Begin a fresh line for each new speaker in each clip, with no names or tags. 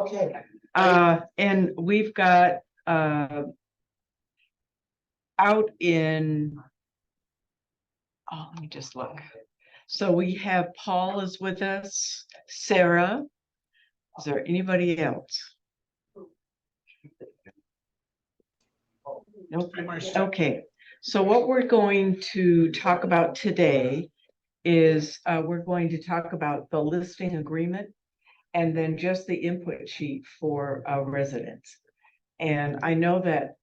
Okay.
And we've got out in, oh, let me just look. So we have Paul is with us, Sarah. Is there anybody else? Nope. Okay. So what we're going to talk about today is we're going to talk about the listing agreement and then just the input sheet for residents. And I know that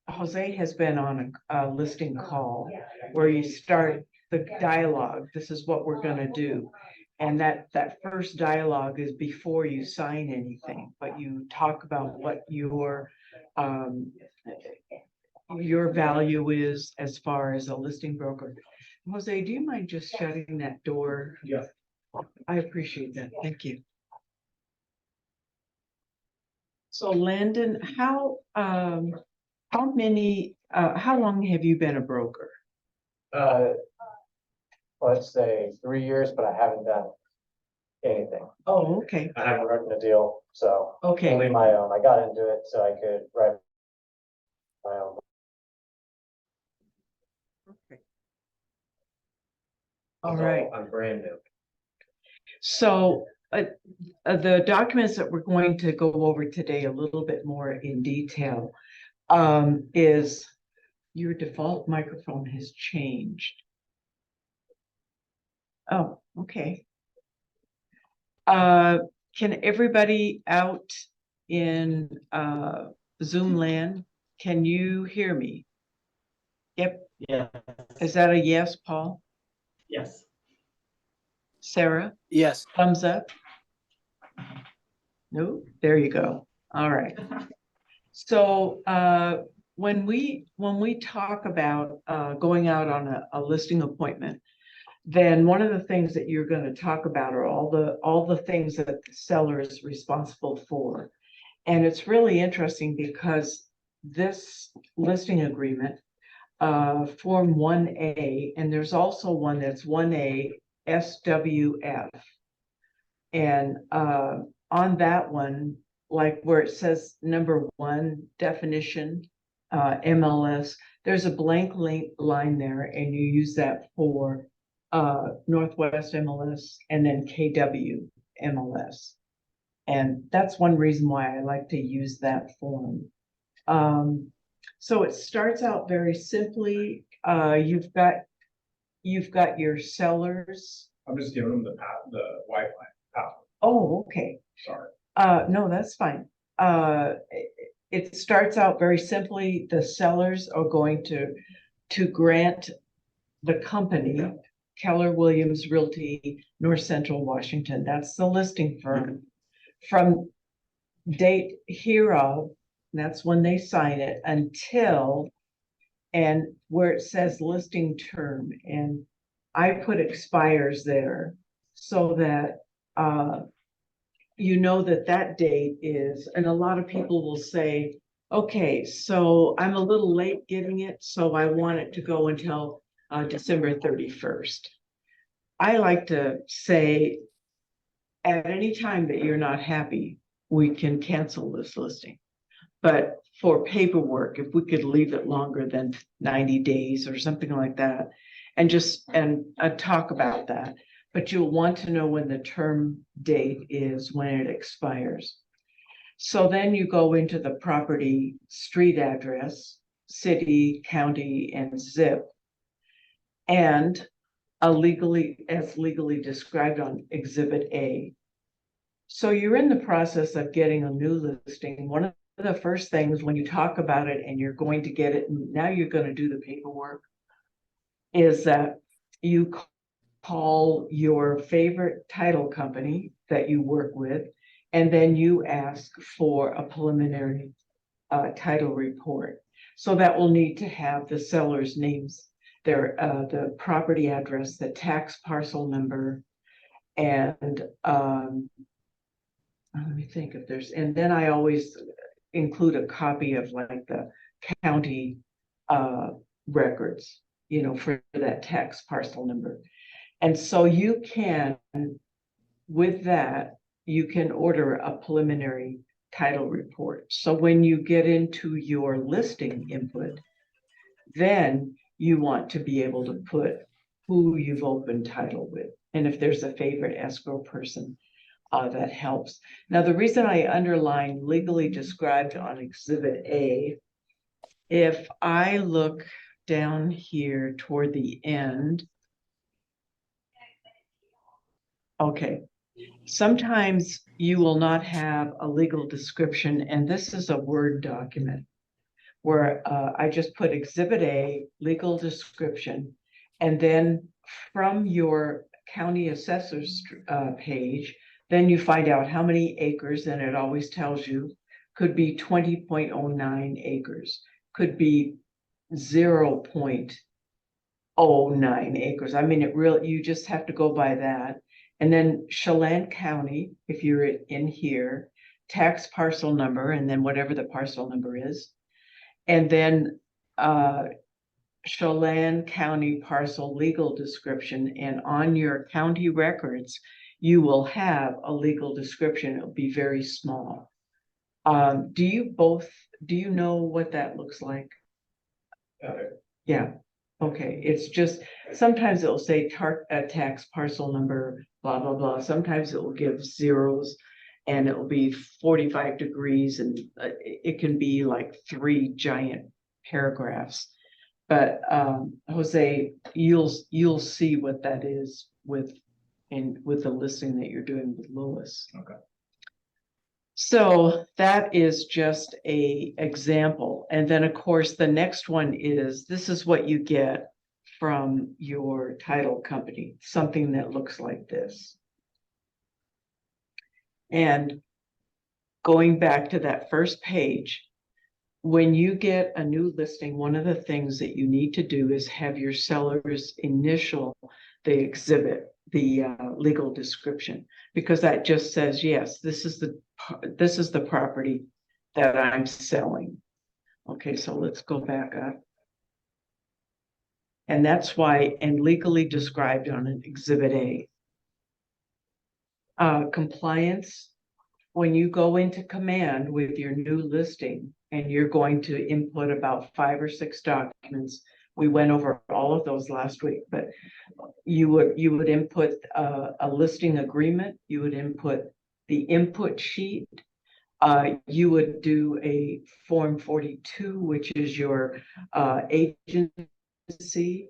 Jose has been on a listing call where you start the dialogue. This is what we're going to do. And that first dialogue is before you sign anything, but you talk about what your value is as far as a listing broker. Jose, do you mind just shutting that door?
Yeah.
I appreciate that. Thank you. So Landon, how long have you been a broker?
Let's say 3 years, but I haven't done anything.
Oh, okay.
I haven't written a deal, so
Okay.
only my own. I got into it so I could write my own.
Okay. All right.
I'm brand new.
So the documents that we're going to go over today a little bit more in detail is your default microphone has changed. Oh, okay. Can everybody out in Zoom land, can you hear me? Yep.
Yeah.
Is that a yes, Paul?
Yes.
Sarah?
Yes.
Thumbs up? No, there you go. All right. So when we talk about going out on a listing appointment, then one of the things that you're going to talk about are all the things that the seller is responsible for. And it's really interesting because this listing agreement, Form 1A, and there's also one that's 1A SWF. And on that one, like where it says number 1 definition, MLS, there's a blank line there, and you use that for Northwest MLS and then KW MLS. And that's one reason why I like to use that form. So it starts out very simply. You've got your sellers.
I'm just giving them the Wi-Fi password.
Oh, okay.
Sorry.
No, that's fine. It starts out very simply. The sellers are going to grant the company, Keller Williams Realty, North Central Washington. That's the listing firm. From date hereof, that's when they sign it, until, and where it says listing term, and I put expires there so that you know that date is, and a lot of people will say, okay, so I'm a little late getting it, so I want it to go until December 31st. I like to say, at any time that you're not happy, we can cancel this listing. But for paperwork, if we could leave it longer than 90 days or something like that, and just talk about that. But you'll want to know when the term date is, when it expires. So then you go into the property street address, city, county, and zip, and as legally described on Exhibit A. So you're in the process of getting a new listing. One of the first things when you talk about it and you're going to get it, and now you're going to do the paperwork, is that you call your favorite title company that you work with, and then you ask for a preliminary title report. So that will need to have the seller's names, the property address, the tax parcel number, and let me think if there's, and then I always include a copy of like the county records, for that tax parcel number. And so you can, with that, you can order a preliminary title report. So when you get into your listing input, then you want to be able to put who you've opened title with. And if there's a favorite escrow person, that helps. Now, the reason I underline legally described on Exhibit A, if I look down here toward the end, okay, sometimes you will not have a legal description, and this is a Word document where I just put Exhibit A, legal description, and then from your county assessor's page, then you find out how many acres, and it always tells you, could be 20.09 acres, could be 0.09 acres. I mean, it really, you just have to go by that. And then Chelan County, if you're in here, tax parcel number, and then whatever the parcel number is. And then Chelan County parcel legal description, and on your county records, you will have a legal description. It'll be very small. Do you know what that looks like? Yeah, okay, it's just, sometimes it'll say tax parcel number, blah, blah, blah. Sometimes it will give zeros, and it will be 45 degrees, and it can be like 3 giant paragraphs. But Jose, you'll see what that is with the listing that you're doing with Lewis.
Okay.
So that is just a example. And then of course, the next one is, this is what you get from your title company, something that looks like this. And going back to that first page, when you get a new listing, one of the things that you need to do is have your sellers initial the exhibit, the legal description, because that just says, yes, this is the property that I'm selling. Okay, so let's go back up. And that's why, and legally described on an Exhibit A. Compliance, when you go into command with your new listing and you're going to input about 5 or 6 documents, we went over all of those last week, but you would input a listing agreement, you would input the input sheet, you would do a Form 42, which is your agency,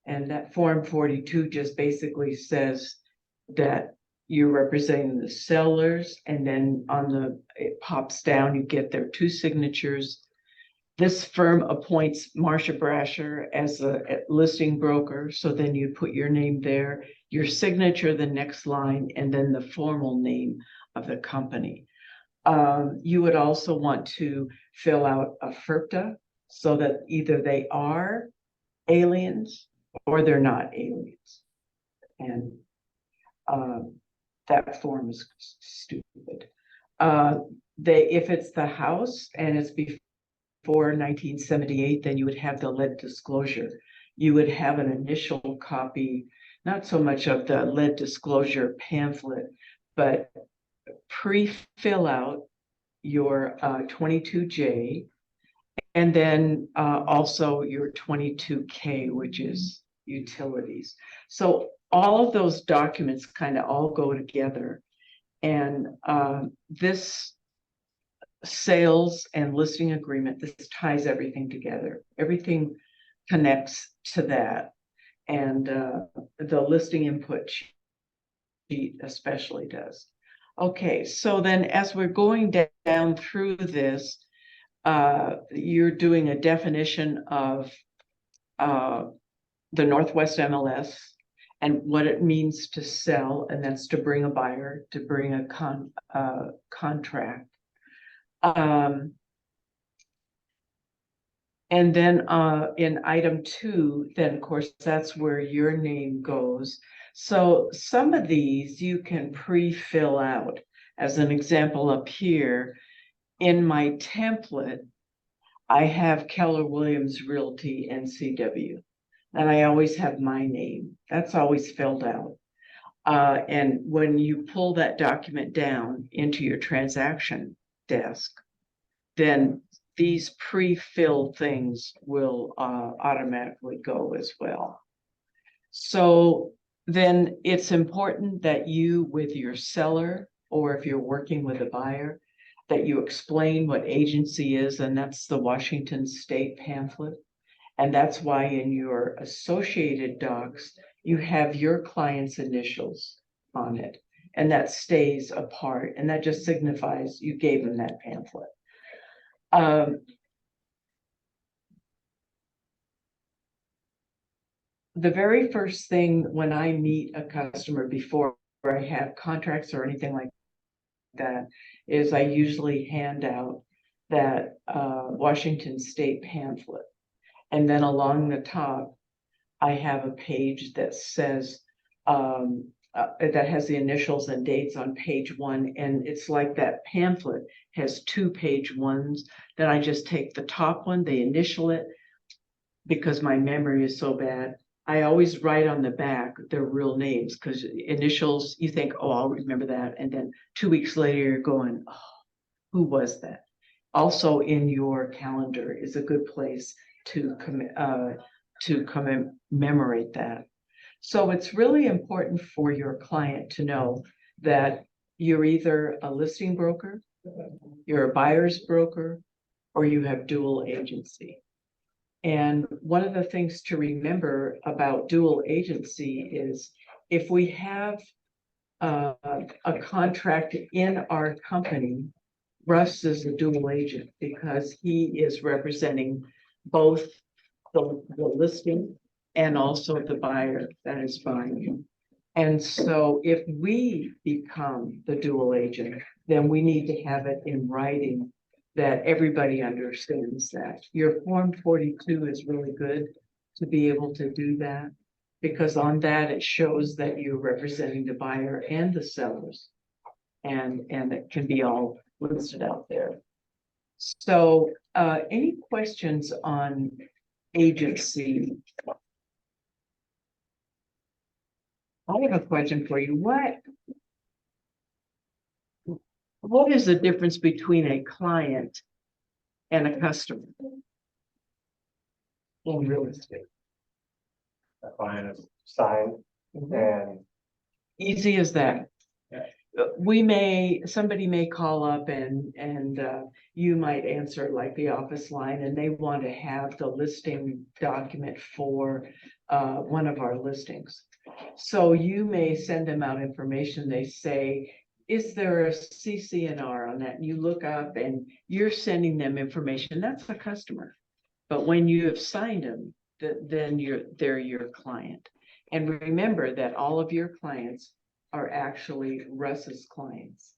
and that Form 42 just basically says that you're representing the sellers, and then it pops down, you get their 2 signatures. This firm appoints Marsha Brascher as a listing broker, so then you put your name there, your signature, the next line, and then the formal name of the company. You would also want to fill out a FERPTA, so that either they are aliens or they're not aliens. And that form is stupid. If it's the house and it's before 1978, then you would have the lead disclosure. You would have an initial copy, not so much of the lead disclosure pamphlet, but pre-fill out your 22J, and then also your 22K, which is utilities. So all of those documents kind of all go together, and this sales and listing agreement, this ties everything together. Everything connects to that, and the listing input sheet especially does. Okay, so then as we're going down through this, you're doing a definition of the Northwest MLS and what it means to sell, and that's to bring a buyer, to bring a contract. And then in item 2, then of course, that's where your name goes. So some of these you can pre-fill out. As an example up here, in my template, I have Keller Williams Realty NCW, and I always have my name. That's always filled out. And when you pull that document down into your transaction desk, then these pre-filled things will automatically go as well. So then it's important that you, with your seller, or if you're working with a buyer, that you explain what agency is, and that's the Washington State pamphlet. And that's why in your associated docs, you have your client's initials on it. And that stays apart, and that just signifies you gave them that pamphlet. The very first thing when I meet a customer before I have contracts or anything like that is I usually hand out that Washington State pamphlet. And then along the top, I have a page that says, that has the initials and dates on page 1. And it's like that pamphlet has 2 page ones. Then I just take the top one, they initial it, because my memory is so bad. I always write on the back their real names, because initials, you think, oh, I'll remember that. And then 2 weeks later, you're going, oh, who was that? Also in your calendar is a good place to commemorate that. So it's really important for your client to know that you're either a listing broker, you're a buyer's broker, or you have dual agency. And one of the things to remember about dual agency is if we have a contract in our company, Russ is a dual agent because he is representing both the listing and also the buyer that is buying. And so if we become the dual agent, then we need to have it in writing that everybody understands that. Your Form 42 is really good to be able to do that, because on that it shows that you're representing the buyer and the sellers, and it can be all listed out there. So any questions on agency? I have a question for you. What is the difference between a client and a customer in real estate?
A client is signed and
Easy as that. Somebody may call up and you might answer like the office line, and they want to have the listing document for one of our listings. So you may send them out information. They say, is there a CC&R on that? And you look up and you're sending them information. That's a customer. But when you have signed them, then they're your client. And remember that all of your clients are actually Russ's clients.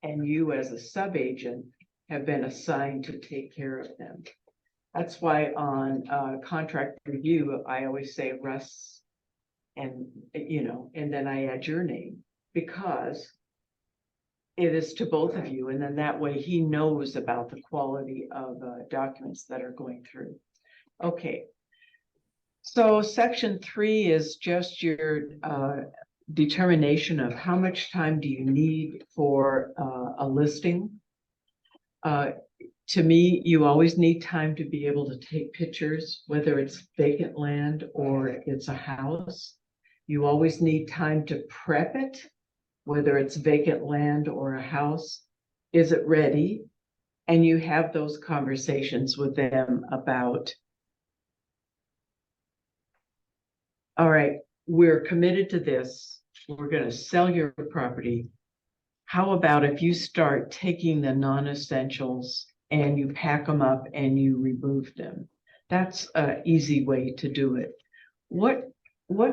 And you as a sub-agent have been assigned to take care of them. That's why on contract review, I always say Russ, and and then I add your name, because it is to both of you. And then that way he knows about the quality of documents that are going through. Okay. So section 3 is just your determination of how much time do you need for a listing. To me, you always need time to be able to take pictures, whether it's vacant land or it's a house. You always need time to prep it, whether it's vacant land or a house. Is it ready? And you have those conversations with them about, all right, we're committed to this. We're going to sell your property. How about if you start taking the non-essentials and you pack them up and you remove them? That's an easy way to do it. What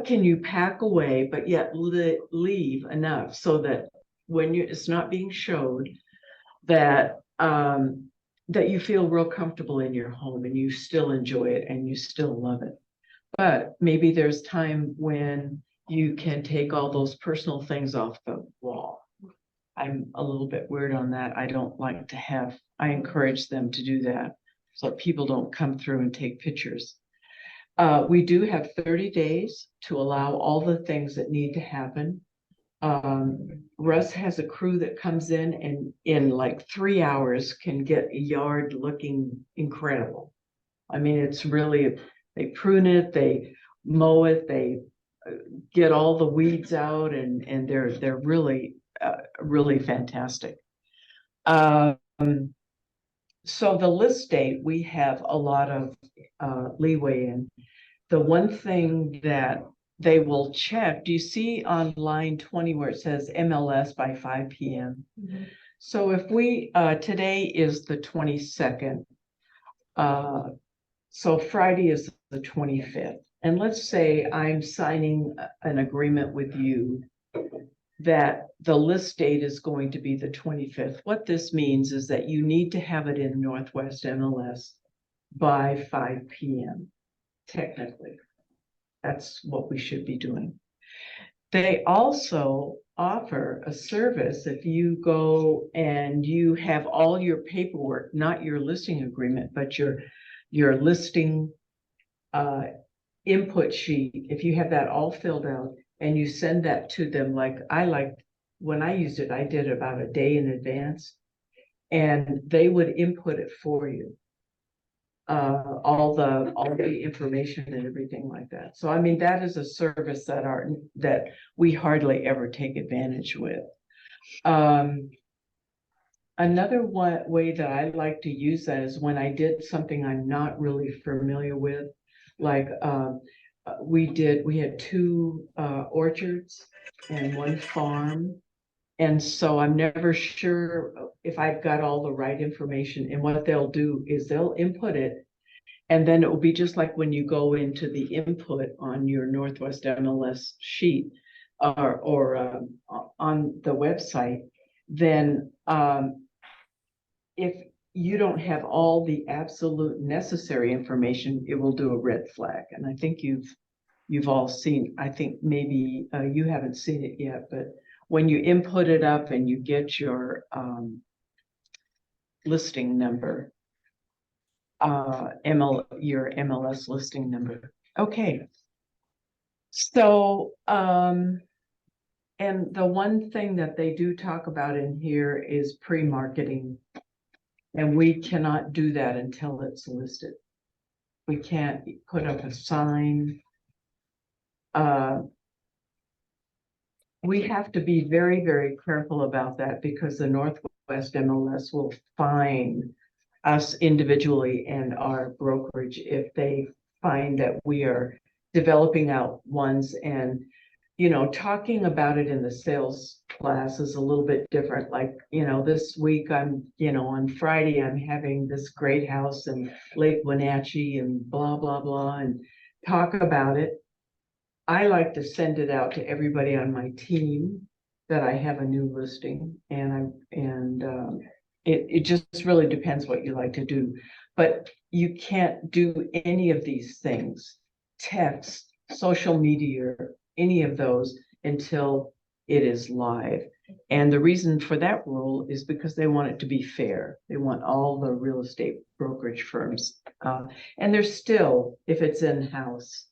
can you pack away, but yet leave enough so that when it's not being showed, that that you feel real comfortable in your home and you still enjoy it and you still love it. But maybe there's time when you can take all those personal things off the wall. I'm a little bit weird on that. I don't like to have, I encourage them to do that so people don't come through and take pictures. We do have 30 days to allow all the things that need to happen. Russ has a crew that comes in and in like 3 hours can get a yard looking incredible. I mean, it's really, they prune it, they mow it, they get all the weeds out, and they're really, really fantastic. So the list date, we have a lot of leeway in. The one thing that they will check, do you see on line 20 where it says MLS by 5 p.m.? So if we, today is the 22nd, so Friday is the 25th. And let's say I'm signing an agreement with you that the list date is going to be the 25th. What this means is that you need to have it in Northwest MLS by 5 p.m. Technically, that's what we should be doing. They also offer a service if you go and you have all your paperwork, not your listing agreement, but your listing input sheet. If you have that all filled out and you send that to them, like when I used it, I did about a day in advance, and they would input it for you. All the information and everything like that. So I mean, that is a service that we hardly ever take advantage with. Another way that I like to use that is when I did something I'm not really familiar with, like we had 2 orchards and 1 farm. And so I'm never sure if I've got all the right information, and what they'll do is they'll input it. And then it will be just like when you go into the input on your Northwest MLS sheet or on the website, then if you don't have all the absolute necessary information, it will do a red flag. And I think you've all seen, I think maybe you haven't seen it yet, but when you input it up and you get your listing number, your MLS listing number. Okay. So, and the one thing that they do talk about in here is pre-marketing. And we cannot do that until it's listed. We can't put up a sign. We have to be very, very careful about that, because the Northwest MLS will fine us individually and our brokerage if they find that we are developing out ones. And talking about it in the sales class is a little bit different. Like, this week on Friday, I'm having this great house in Lake Wenatchee and blah, blah, blah, and talk about it. I like to send it out to everybody on my team that I have a new listing, and it just really depends what you like to do. But you can't do any of these things, text, social media, any of those, until it is live. And the reason for that rule is because they want it to be fair. They want all the real estate brokerage firms, and there's still, if it's in-house,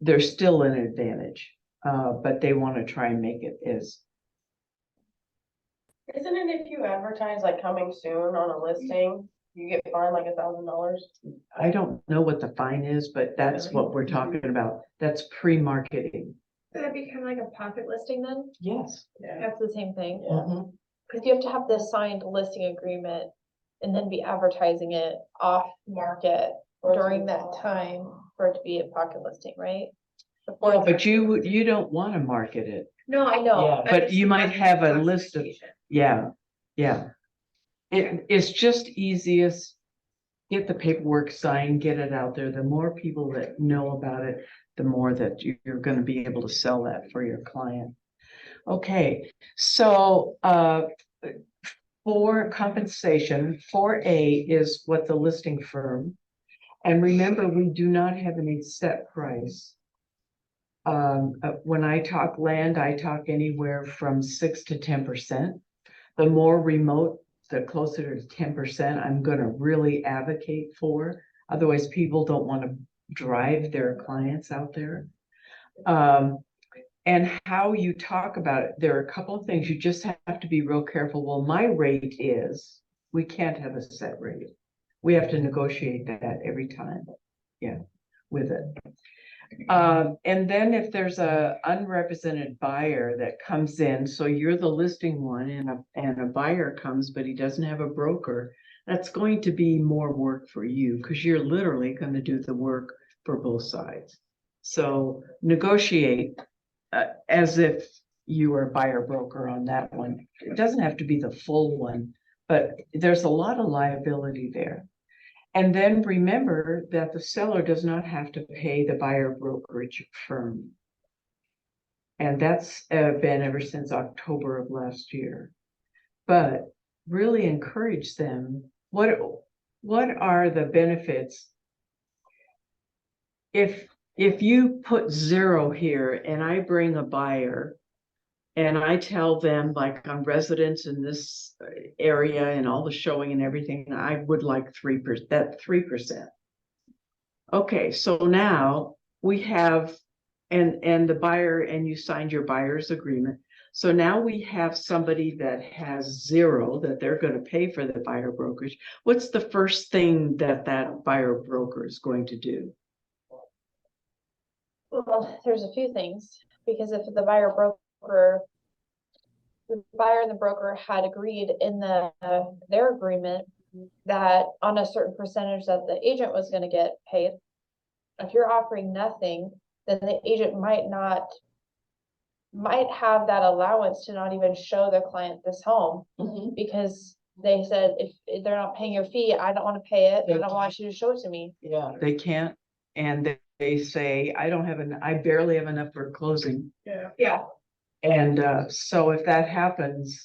there's still an advantage, but they want to try and make it as.
Isn't it if you advertise like coming soon on a listing, you get fined like $1,000?
I don't know what the fine is, but that's what we're talking about. That's pre-marketing.
Does that become like a pocket listing then?
Yes.
That's the same thing.
Mhm.
Because you have to have this signed listing agreement and then be advertising it off market during that time for it to be a pocket listing, right? Before
Yeah,
it's
but you don't want to market it.
No, I know.
Yeah,
I'm
but
just
you might
asking
have a
for
list of-
classification.
Yeah. It's just easiest. Get the paperwork signed, get it out there. The more people that know about it, the more that you're going to be able to sell that for your client. Okay, so for compensation, 4A is what the listing firm. And remember, we do not have any set price. When I talk land, I talk anywhere from 6 to 10%. The more remote, the closer to 10%, I'm going to really advocate for. Otherwise, people don't want to drive their clients out there. And how you talk about it, there are a couple of things you just have to be real careful. Well, my rate is, we can't have a set rate. We have to negotiate that every time. Yeah, with it. And then if there's a unrepresented buyer that comes in, so you're the listing one and a buyer comes, but he doesn't have a broker, that's going to be more work for you because you're literally going to do the work for both sides. So negotiate as if you were a buyer broker on that one. It doesn't have to be the full one, but there's a lot of liability there. And then remember that the seller does not have to pay the buyer brokerage firm. And that's been ever since October of last year. But really encourage them. What are the benefits? If you put 0 here and I bring a buyer and I tell them, like, I'm residents in this area and all the showing and everything, I would like 3%, that 3%. Okay, so now we have, and the buyer, and you signed your buyer's agreement. So now we have somebody that has 0 that they're going to pay for the buyer brokerage. What's the first thing that buyer broker is going to do?
Well, there's a few things, because if the buyer broker, the buyer and the broker had agreed in their agreement that on a certain percentage that the agent was gonna get paid. If you're offering nothing, then the agent might have that allowance to not even show the client this home, because they said, if they're not paying your fee, I don't wanna pay it, I don't want you to show it to me.
Yeah, they can't, and they say, I barely have enough for closing.
Yeah.
And so if that happens,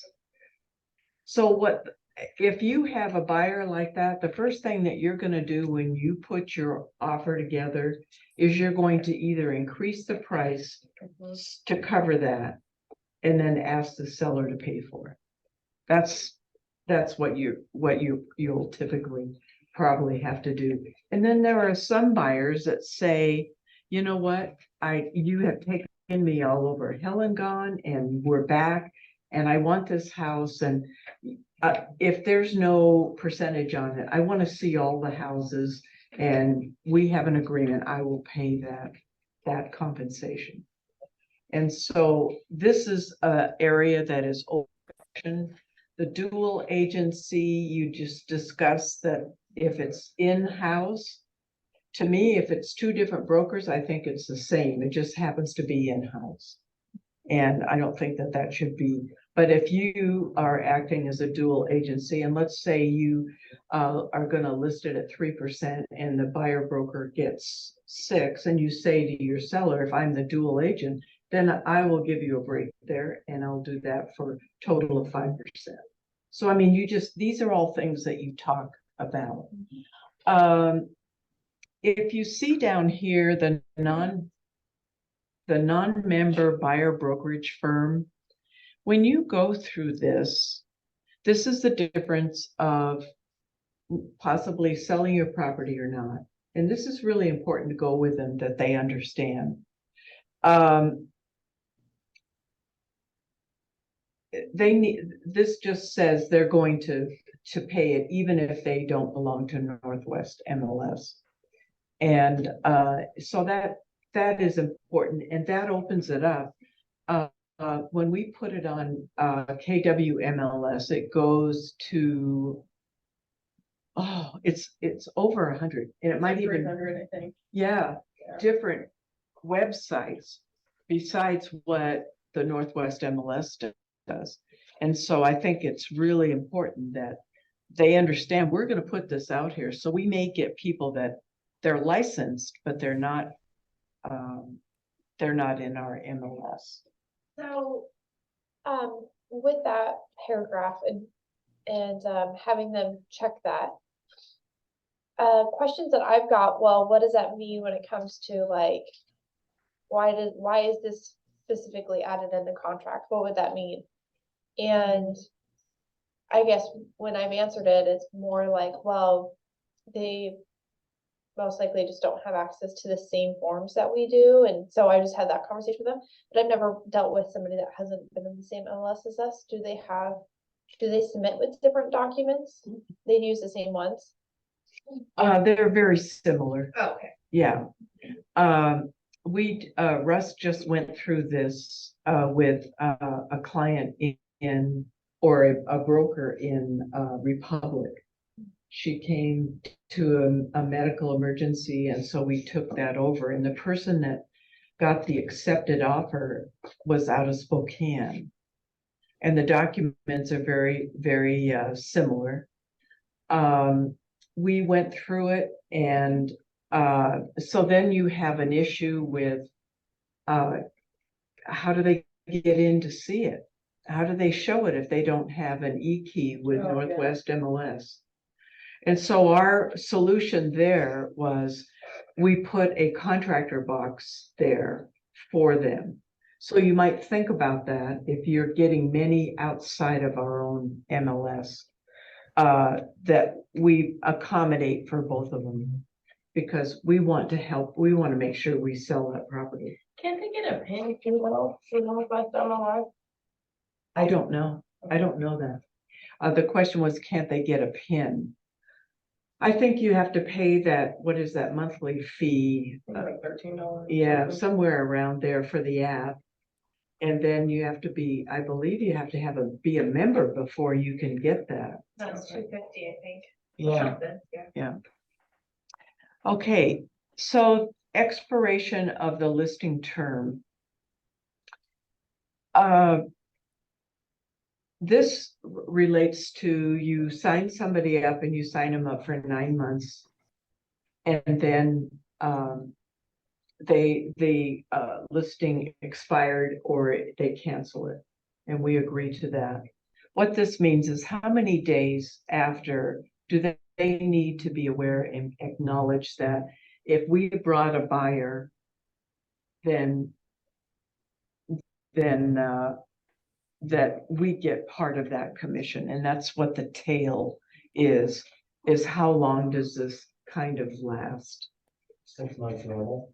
so if you have a buyer like that, the first thing that you're gonna do when you put your offer together is you're going to either increase the price to cover that and then ask the seller to pay for it. That's what you'll typically probably have to do. And then there are some buyers that say, you know what, you have taken me all over hell and gone, and we're back, and I want this house, and if there's no percentage on it, I want to see all the houses, and we have an agreement, I will pay that compensation. And so this is an area that is open. The dual agency, you just discussed that if it's in-house, to me, if it's 2 different brokers, I think it's the same. It just happens to be in-house. And I don't think that should be, but if you are acting as a dual agency, and let's say you are going to list it at 3% and the buyer broker gets 6%, and you say to your seller, if I'm the dual agent, then I will give you a break there, and I'll do that for a total of 5%. So, I mean, these are all things that you talk about. If you see down here, the non-member buyer brokerage firm, when you go through this is the difference of possibly selling your property or not. And this is really important to go with them, that they understand. This just says they're going to pay it even if they don't belong to Northwest MLS. And so that is important, and that opens it up. When we put it on KWMLS, it goes to, it's over 100, and it might even,
300, I think.
yeah, different websites besides what the Northwest MLS does. And so I think it's really important that they understand we're going to put this out here. So we may get people that they're licensed, but they're not in our MLS.
So, with that paragraph and having them check that, questions that I've got, well, what does that mean when it comes to, like, why is this specifically added in the contract? What would that mean? And I guess when I've answered it, it's more like, well, they most likely just don't have access to the same forms that we do, and so I just had that conversation with them. But I've never dealt with somebody that hasn't been in the same MLS as us. Do they submit with different documents? They use the same ones?
They're very similar.
Oh, okay.
Yeah. Russ just went through this, with, a client or a broker in, Republic. She came to a medical emergency, and so we took that over, and the person that got the accepted offer was out of Spokane. And the documents are very, very, similar. We went through it, and so then you have an issue with how do they get in to see it? How do they show it if they don't have an E-key with
Oh, yeah.
Northwest MLS? And so our solution there was we put a contractor box there for them. So you might think about that if you're getting many outside of our own MLS, that we accommodate for both of them. Because we want to help, we want to make sure we sell that property.
Can't they get a pin too, though, for Northwest MLS?
I don't know that. The question was, can't they get a PIN? I think you have to pay that, what is that monthly fee?
Like $13.
Yeah, somewhere around there for the app. And then you have to be, I believe you have to be a member before you can get that.
That's $250, I think.
Yeah,
Yeah.
okay, so expiration of the listing term. This relates to you sign somebody up and you sign them up for 9 months. And then the listing expired or they cancel it. And we agree to that. What this means is how many days after do they need to be aware and acknowledge that if we brought a buyer, then that we get part of that commission. And that's what the tail is how long does this kind of last?
6 months normal.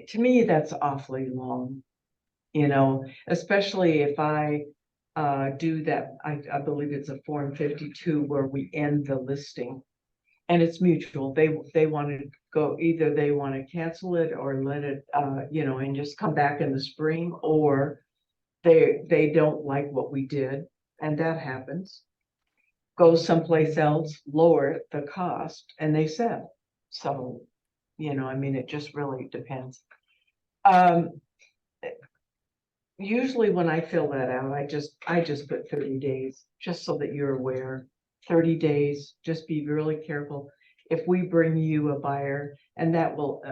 To me, that's awfully long, especially if I do that. I believe it's a Form 52 where we end the listing. And it's mutual. They want to go, either they want to cancel it or let it, and just come back in the spring, or they don't like what we did, and that happens. Go someplace else, lower the cost, and they sell. So, it just really depends. Usually when I fill that out, I just put 30 days, just so that you're aware. 30 days, just be really careful. If we bring you a buyer, and that will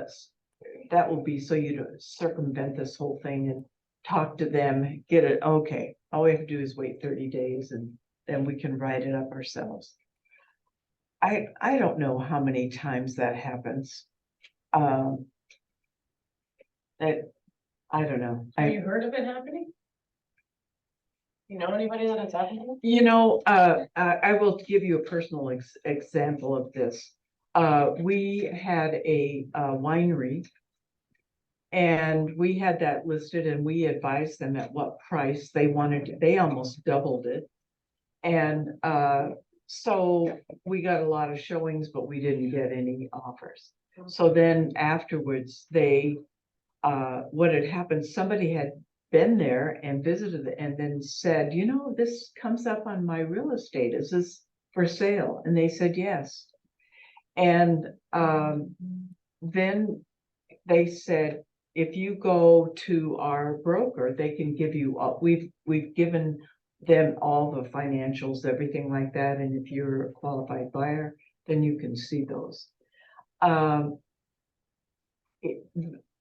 be so you don't circumvent this whole thing and talk to them, get it, okay. All we have to do is wait 30 days and then we can write it up ourselves. I don't know how many times that happens. I don't know.
Have you heard of it happening? You know anybody that it's happened to?
I will give you a personal example of this. We had a winery, and we had that listed, and we advised them at what price they wanted. They almost doubled it. And so we got a lot of showings, but we didn't get any offers. So then afterwards, what had happened, somebody had been there and visited it and then said, this comes up on my real estate. Is this for sale? And they said, yes. And then they said, if you go to our broker, they can give you, we've given them all the financials, everything like that. And if you're a qualified buyer, then you can see those.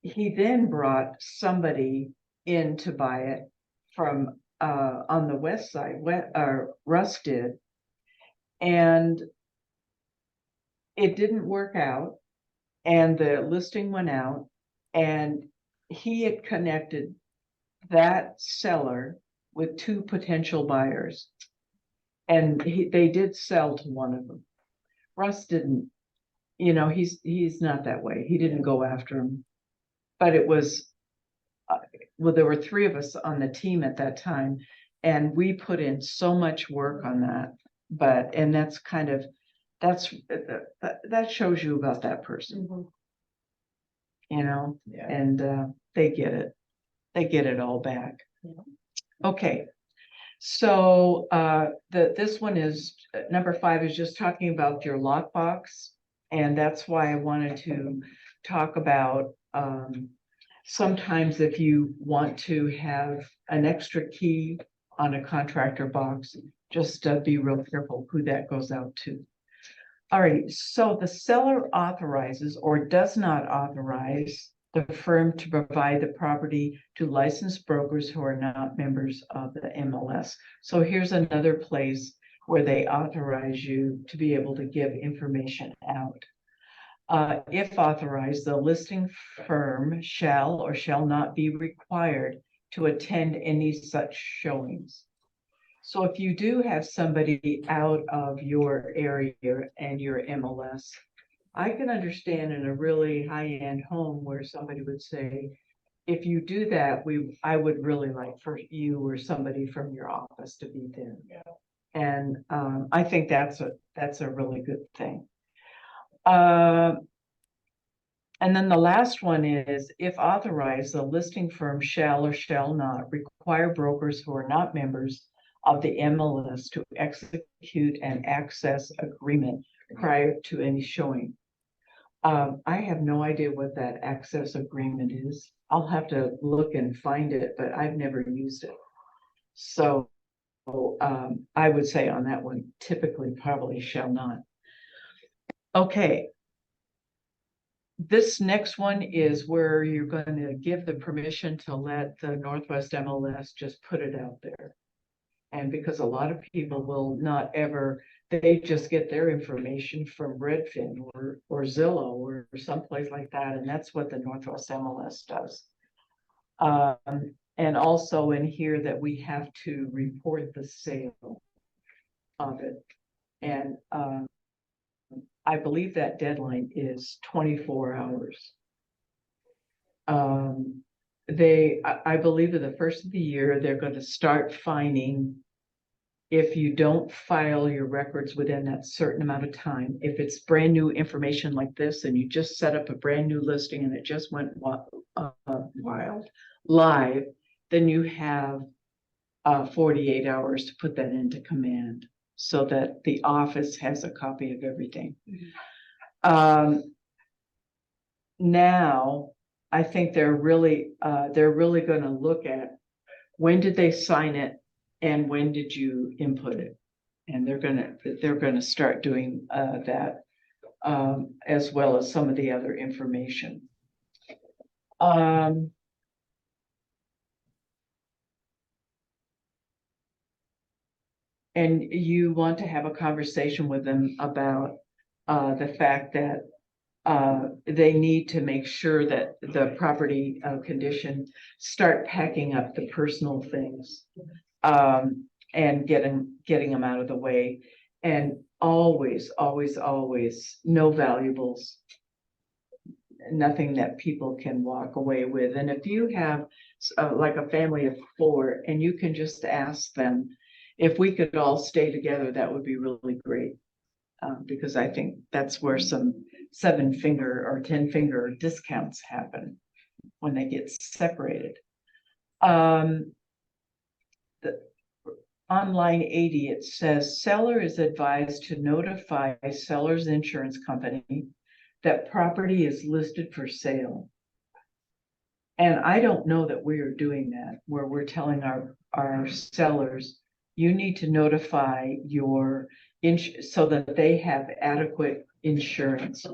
He then brought somebody in to buy it from on the west side, Russ did, and it didn't work out, and the listing went out, and he had connected that seller with 2 potential buyers, and they did sell to one of them. Russ didn't you know, he's not that way. He didn't go after him. But it was, well, there were three of us on the team at that time, and we put in so much work on that. But, and that's kind of, that shows you about that person, you know,
Yeah.
and they get it. They get it all back.
Yeah.
Okay. So this one is number 5 is just talking about your lockbox. And that's why I wanted to talk about sometimes if you want to have an extra key on a contractor box, just be real careful who that goes out to. All right, so the seller authorizes or does not authorize the firm to provide the property to licensed brokers who are not members of the MLS. So here's another place where they authorize you to be able to give information out. If authorized, the listing firm shall or shall not be required to attend any such showings. So if you do have somebody out of your area and your MLS, I can understand in a really high-end home where somebody would say, if you do that, I would really like for you or somebody from your office to be there.
Yeah.
And I think that's a really good thing. And then the last one is, if authorized, the listing firm shall or shall not require brokers who are not members of the MLS to execute an access agreement prior to any showing. I have no idea what that access agreement is. I'll have to look and find it, but I've never used it. So I would say on that one, typically probably shall not. Okay. This next one is where you're going to give the permission to let the Northwest MLS just put it out there. And because a lot of people will not ever, they just get their information from Redfin or Zillow or someplace like that. And that's what the Northwest MLS does. And also in here that we have to report the sale of it. And I believe that deadline is 24 hours. I believe at the first of the year, they're going to start fining if you don't file your records within that certain amount of time. If it's brand new information like this and you just set up a brand new listing and it just went live, then you have 48 hours to put that into command so that the office has a copy of everything. Now, I think they're really going to look at when did they sign it and when did you input it, and they're going to start doing that as well as some of the other information. And you want to have a conversation with them about the fact that they need to make sure that the property condition start packing up the personal things and getting them out of the way. And always no valuables, nothing that people can walk away with. And if you have like a family of 4 and you can just ask them, if we could all stay together, that would be really great. Because I think that's where some 7-finger or 10-finger discounts happen when they get separated. On line 80, it says, seller is advised to notify seller's insurance company that property is listed for sale. And I don't know that we are doing that, where we're telling our sellers, you need to notify your so that they have adequate insurance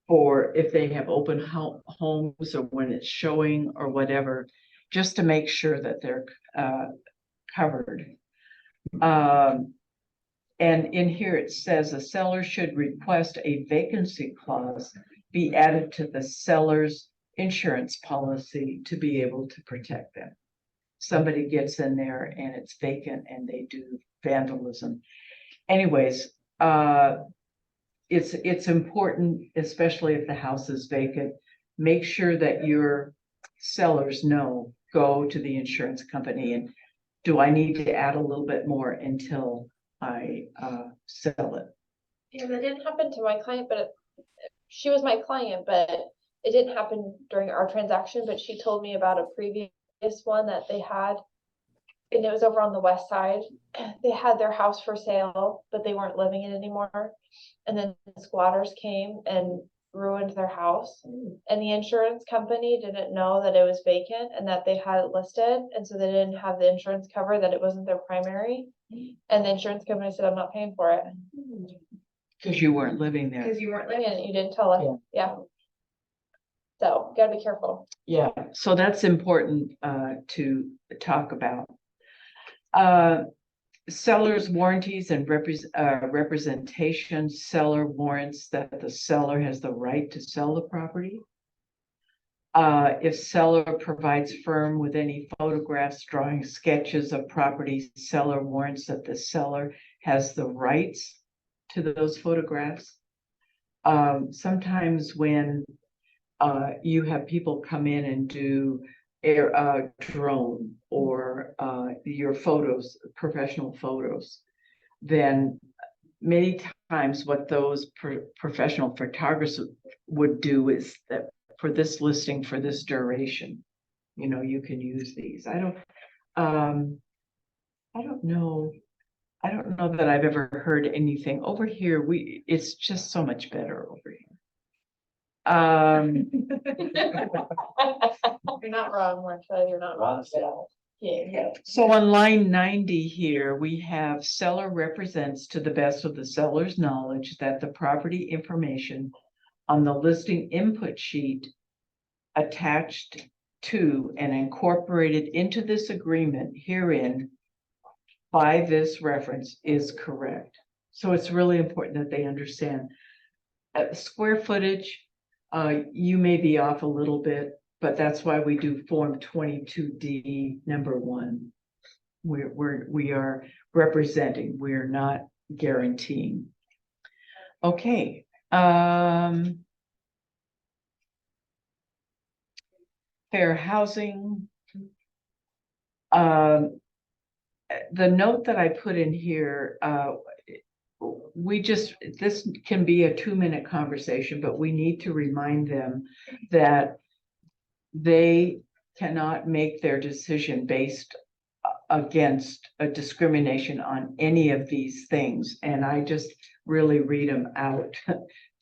for if they have open homes or when it's showing or whatever, just to make sure that they're covered. And in here it says a seller should request a vacancy clause be added to the seller's insurance policy to be able to protect them. Somebody gets in there and it's vacant and they do vandalism. Anyways, it's important, especially if the house is vacant, make sure that your sellers know, go to the insurance company and do I need to add a little bit more until I sell it?
Yeah, that didn't happen to my client, but she was my client, but it didn't happen during our transaction, but she told me about a previous one that they had. And it was over on the west side. They had their house for sale, but they weren't living in it anymore. And then squatters came and ruined their house. And the insurance company didn't know that it was vacant and that they had it listed. And so they didn't have the insurance cover, that it wasn't their primary. And the insurance company said, I'm not paying for it.
Because you weren't living there.
Because you weren't living in it, you didn't tell us, yeah. So, gotta be careful.
Yeah, so that's important to talk about. Sellers warranties and representation. Seller warrants that the seller has the right to sell the property. If seller provides firm with any photographs, drawings, sketches of property, seller warrants that the seller has the rights to those photographs. Sometimes when you have people come in and do drone or your photos, professional photos, then many times what those professional photographers would do is that for this listing, for this duration, you know, you can use these. I don't know. I don't know that I've ever heard anything over here. It's just so much better over here.
You're not wrong, Marsha, you're not wrong at all. Yeah.
So on line 90 here, we have seller represents to the best of the seller's knowledge that the property information on the listing input sheet attached to and incorporated into this agreement herein by this reference is correct. So it's really important that they understand. Square footage, you may be off a little bit, but that's why we do Form 22D number 1. We are representing, we're not guaranteeing. Okay. Fair housing. The note that I put in here, this can be a 2-minute conversation, but we need to remind them that they cannot make their decision based against a discrimination on any of these things. And I just really read them out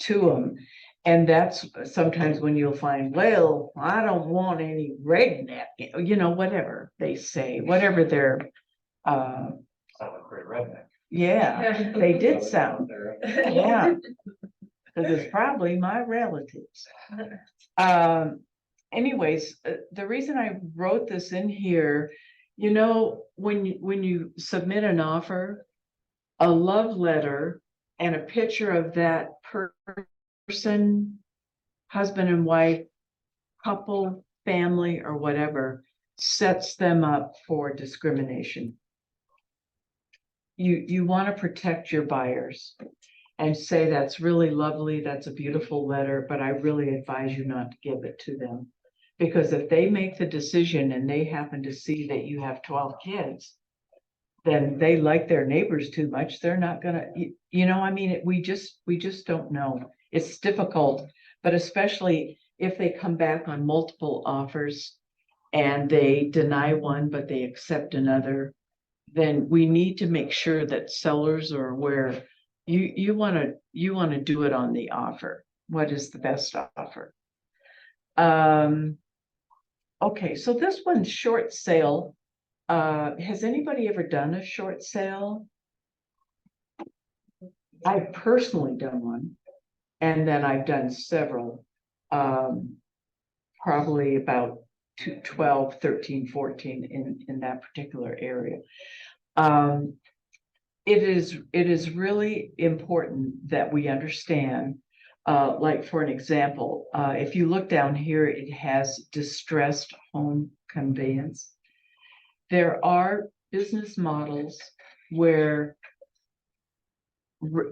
to them. And that's sometimes when you'll find, well, I don't want any redneck, you know, whatever they say, whatever their,
Sounded pretty redneck.
yeah, they did sound, yeah, because it's probably my relatives. Anyways, the reason I wrote this in here, you know, when you submit an offer, a love letter and a picture of that person, husband and wife, couple, family, or whatever, sets them up for discrimination. You want to protect your buyers and say, that's really lovely, that's a beautiful letter, but I really advise you not to give it to them. Because if they make the decision and they happen to see that you have 12 kids, then they like their neighbors too much. They're not gonna, you know, I mean, we just don't know. It's difficult, but especially if they come back on multiple offers and they deny one, but they accept another, then we need to make sure that sellers are aware. You want to do it on the offer. What is the best offer? Okay, so this one's short sale. Has anybody ever done a short sale? I've personally done one, and then I've done several, probably about 12, 13, 14 in that particular area. It is really important that we understand, like for an example, if you look down here, it has distressed home conveyance. There are business models where,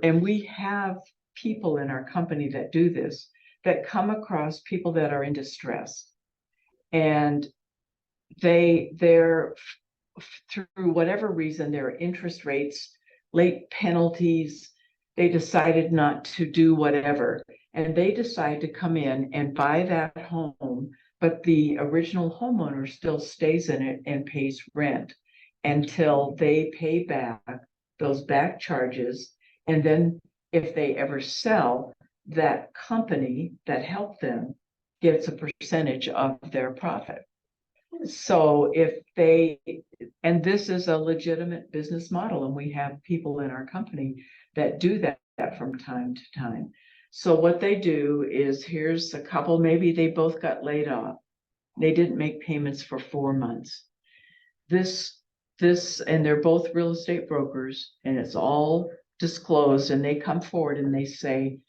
and we have people in our company that do this, that come across people that are in distress. And they're through whatever reason, their interest rates, late penalties, they decided not to do whatever. And they decide to come in and buy that home, but the original homeowner still stays in it and pays rent until they pay back those back charges. And then if they ever sell, that company that helped them gets a percentage of their profit. So if they, and this is a legitimate business model, and we have people in our company that do that from time to time. So what they do is, here's a couple, maybe they both got laid off. They didn't make payments for 4 months. And they're both real estate brokers, and it's all disclosed, and they come forward and they say,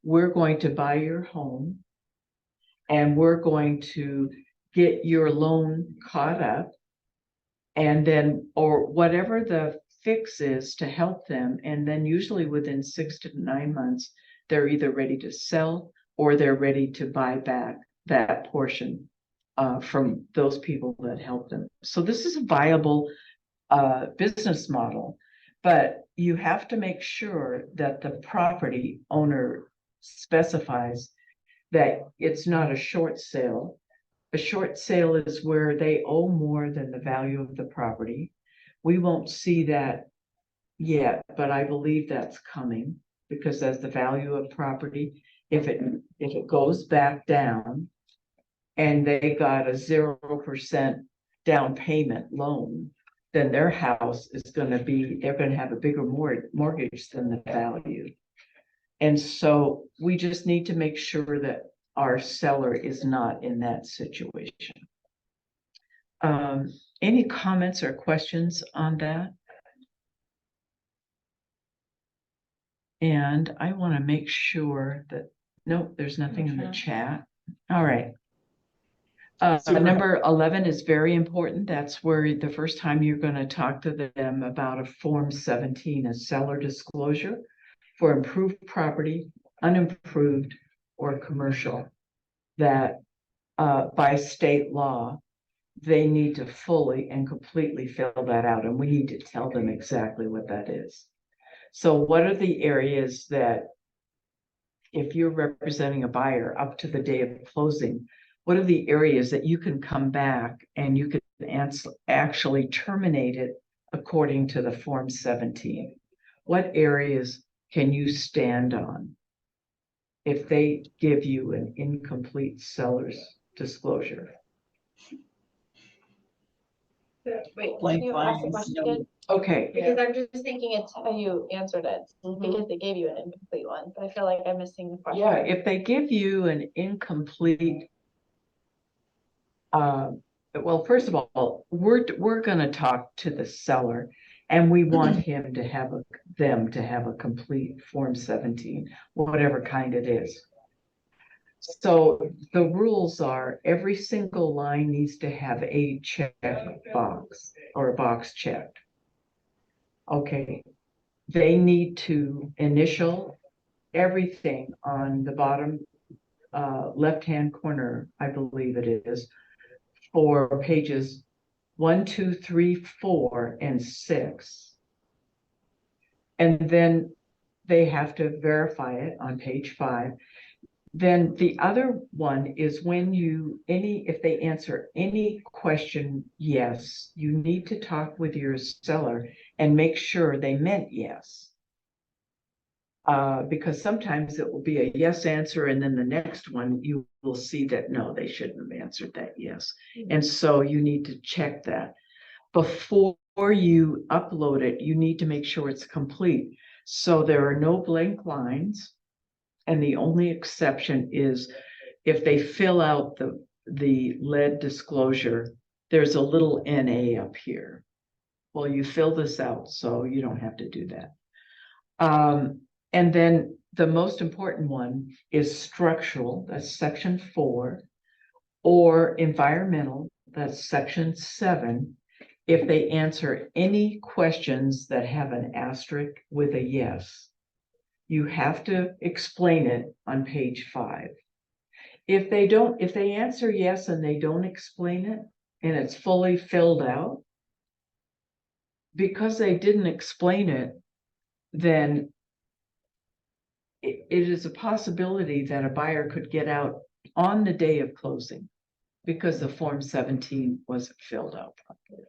we're going to buy your home and we're going to get your loan caught up, and then, or whatever the fix is to help them. And then usually within 6 to 9 months, they're either ready to sell or they're ready to buy back that portion from those people that help them. So this is a viable business model, but you have to make sure that the property owner specifies that it's not a short sale. A short sale is where they owe more than the value of the property. We won't see that yet, but I believe that's coming, because as the value of property, if it goes back down and they got a 0% down payment loan, then their house is going to be, they're going to have a bigger mortgage than the value. And so we just need to make sure that our seller is not in that situation. Any comments or questions on that? And I want to make sure that, nope, there's nothing in the chat. All right. Number 11 is very important. That's where the first time you're going to talk to them about a Form 17, a seller disclosure for improved property, unimproved, or commercial, that by state law, they need to fully and completely fill that out. And we need to tell them exactly what that is. So what are the areas that, if you're representing a buyer up to the day of closing, what are the areas that you can come back and you can actually terminate it according to the Form 17? What areas can you stand on if they give you an incomplete seller's disclosure?
Wait,
Blank
can you ask the
lines,
question
no.
again?
Okay,
Because I'm just thinking it's how you answered it,
Mhm.
because they gave you an incomplete one, but I feel like I'm missing the question.
yeah, if they give you an incomplete, well, first of all, we're gonna talk to the seller, and we want him to have them to have a complete Form 17, whatever kind it is. So the rules are, every single line needs to have a check box or a box checked. Okay, they need to initial everything on the bottom left-hand corner, I believe it is, for pages 1, 2, 3, 4, and 6. And then they have to verify it on page 5. Then the other one is when if they answer any question yes, you need to talk with your seller and make sure they meant yes. Because sometimes it will be a yes answer, and then the next one you will see that no, they shouldn't have answered that yes. And so you need to check that. Before you upload it, you need to make sure it's complete. So there are no blank lines. And the only exception is if they fill out the lead disclosure, there's a little NA up here. Well, you fill this out, so you don't have to do that. And then the most important one is structural, that's section 4, or environmental, that's section 7. If they answer any questions that have an asterisk with a yes. You have to explain it on page 5. If they answer yes and they don't explain it and it's fully filled out, because they didn't explain it, then it is a possibility that a buyer could get out on the day of closing because the Form 17 wasn't filled out properly.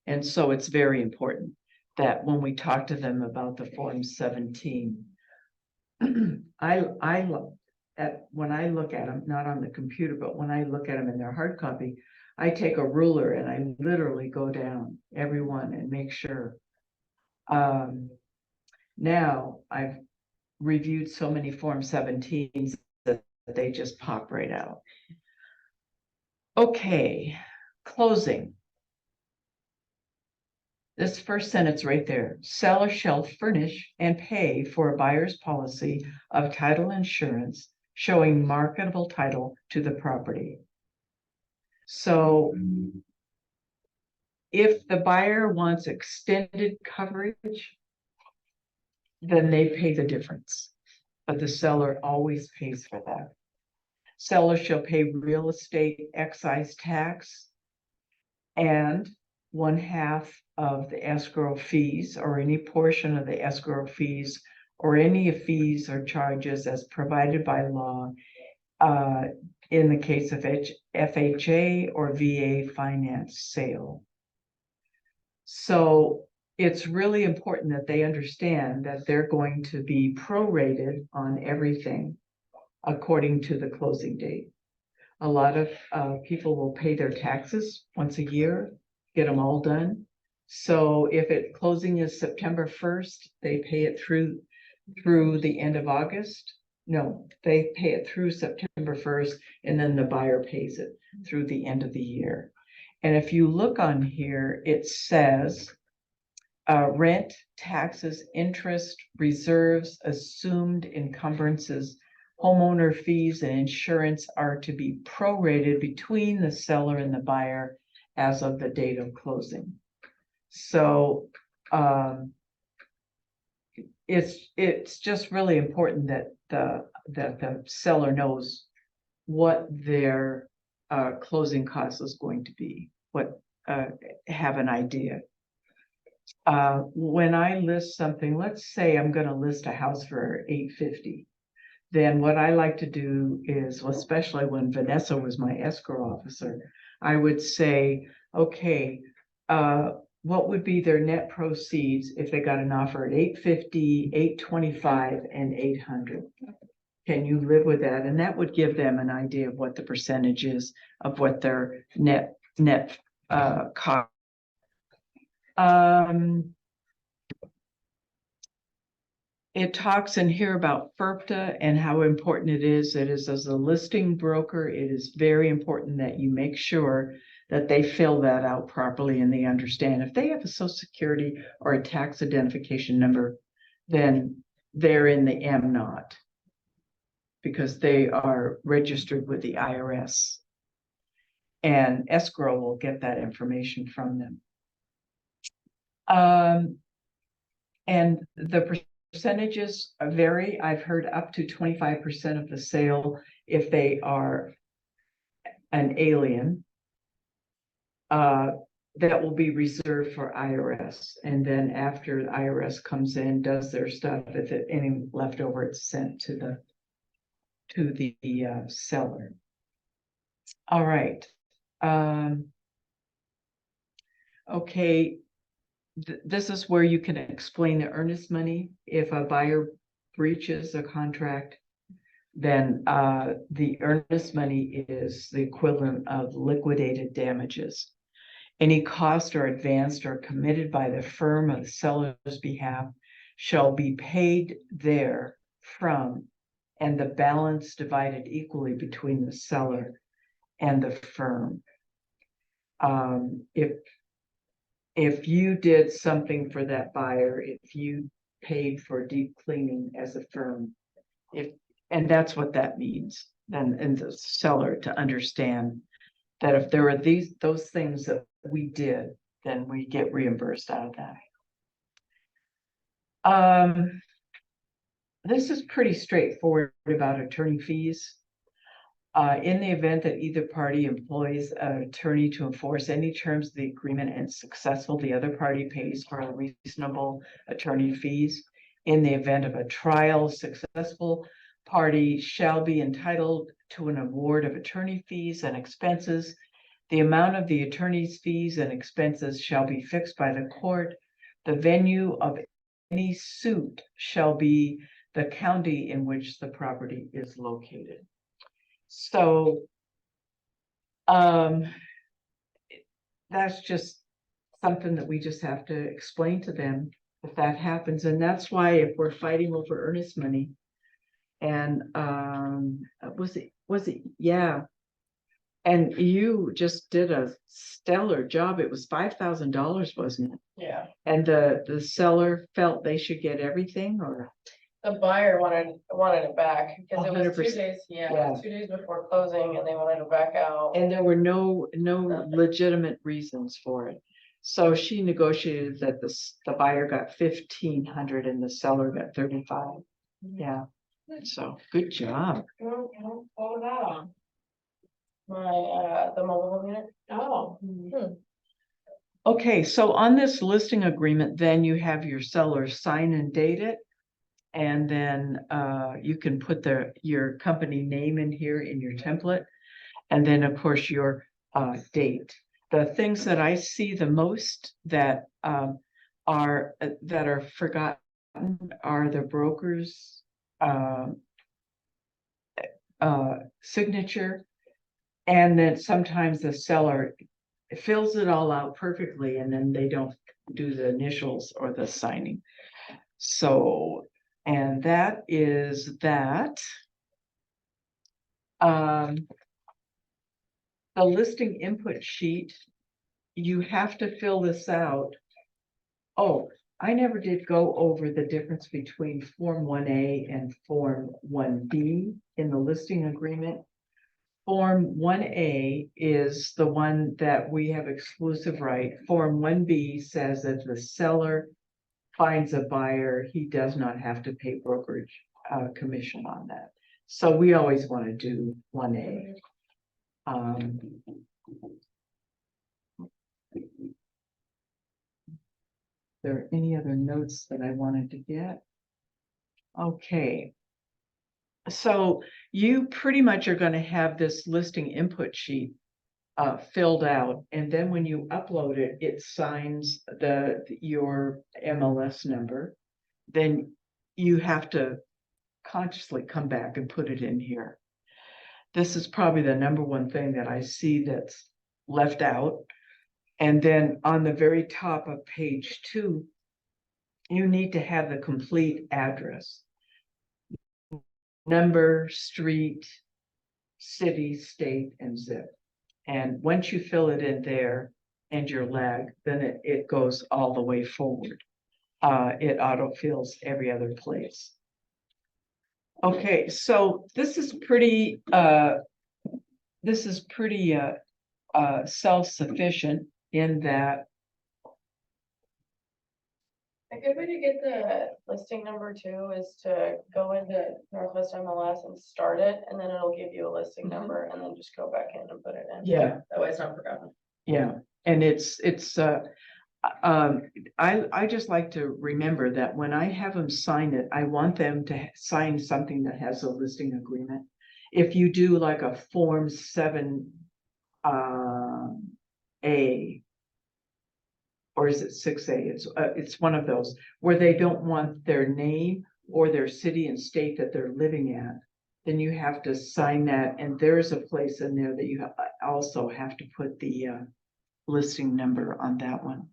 And so it's very important that when we talk to them about the Form 17, when I look at them, not on the computer, but when I look at them in their hard copy, I take a ruler and I literally go down every one and make sure. Now I've reviewed so many Form 17s that they just pop right out. Okay, closing. This first sentence right there, seller shall furnish and pay for a buyer's policy of title insurance showing marketable title to the property. So if the buyer wants extended coverage, then they pay the difference, but the seller always pays for that. Seller shall pay real estate excise tax and 1/2 of the escrow fees or any portion of the escrow fees or any fees or charges as provided by law in the case of FHA or VA finance sale. So it's really important that they understand that they're going to be prorated on everything according to the closing date. A lot of people will pay their taxes once a year, get them all done. So if closing is September 1st, they pay it through the end of August. No, they pay it through September 1st, and then the buyer pays it through the end of the year. And if you look on here, it says rent, taxes, interest, reserves, assumed encumbrances, homeowner fees, and insurance are to be prorated between the seller and the buyer as of the date of closing. So it's just really important that the seller knows what their closing cost is going to be, have an idea. When I list something, let's say I'm going to list a house for $850. Then what I like to do is, well, especially when Vanessa was my escrow officer, I would say, okay, what would be their net proceeds if they got an offer at $850, $825, and $800? Can you live with that? And that would give them an idea of what the percentage is of what their net cost. It talks in here about FERPTA and how important it is. It is, as a listing broker, it is very important that you make sure that they fill that out properly and they understand. If they have a Social Security or a tax identification number, then they're in the M-Not because they are registered with the IRS. And escrow will get that information from them. And the percentages vary. I've heard up to 25% of the sale if they are an alien. That will be reserved for IRS. And then after the IRS comes in, does their stuff, if any left over, it's sent to the seller. All right. Okay. This is where you can explain the earnest money. If a buyer breaches a contract, then the earnest money is the equivalent of liquidated damages. Any cost or advanced or committed by the firm of the seller's behalf shall be paid therefrom, and the balance divided equally between the seller and the firm. If you did something for that buyer, if you paid for deep cleaning as a firm, and that's what that means, and the seller to understand that if there are those things that we did, then we get reimbursed out of that. this is pretty straightforward about attorney fees. In the event that either party employs an attorney to enforce any terms of the agreement and successful, the other party pays for a reasonable attorney fees. In the event of a trial, successful party shall be entitled to an award of attorney fees and expenses. The amount of the attorney's fees and expenses shall be fixed by the court. The venue of any suit shall be the county in which the property is located. So, that's just something that we just have to explain to them if that happens. And that's why if we're fighting over earnest money and, was it, yeah. And you just did a stellar job. It was $5,000, wasn't it?
Yeah,
And the seller felt they should get everything, or?
the buyer wanted it back because it was 2
100%.
days, yeah,
Yeah.
2 days before closing and they wanted it back out.
And there were no legitimate reasons for it. So she negotiated that the buyer got 1,500 and the seller got 35. Yeah, so good job.
What was that on? My, the mobile home unit? Oh.
Okay, so on this listing agreement, then you have your seller sign and date it. And then you can put your company name in here in your template. And then, of course, your date. The things that I see the most that are forgotten are the broker's signature. And then sometimes the seller fills it all out perfectly and then they don't do the initials or the signing. So, and that is that. The listing input sheet, you have to fill this out. Oh, I never did go over the difference between Form 1A and Form 1B in the listing agreement. Form 1A is the one that we have exclusive right. Form 1B says that the seller finds a buyer, he does not have to pay brokerage commission on that. So we always want to do 1A. There are any other notes that I wanted to get? Okay. So you pretty much are going to have this listing input sheet filled out, and then when you upload it, it signs your MLS number. Then you have to consciously come back and put it in here. This is probably the number one thing that I see that's left out. And then on the very top of page 2, you need to have the complete address. Number, street, city, state, and zip. And once you fill it in there and your lag, then it goes all the way forward. It autofills every other place. Okay, so this is pretty self-sufficient in that.
A good way to get the listing number too is to go into Northwest MLS and start it, and then it'll give you a listing number, and then just go back in and put it in.
Yeah.
That way it's not forgotten.
Yeah, and I just like to remember that when I have them sign it, I want them to sign something that has a listing agreement. If you do like a Form 7A, or is it 6A? It's one of those where they don't want their name or their city and state that they're living at. Then you have to sign that, and there's a place in there that you also have to put the listing number on that one.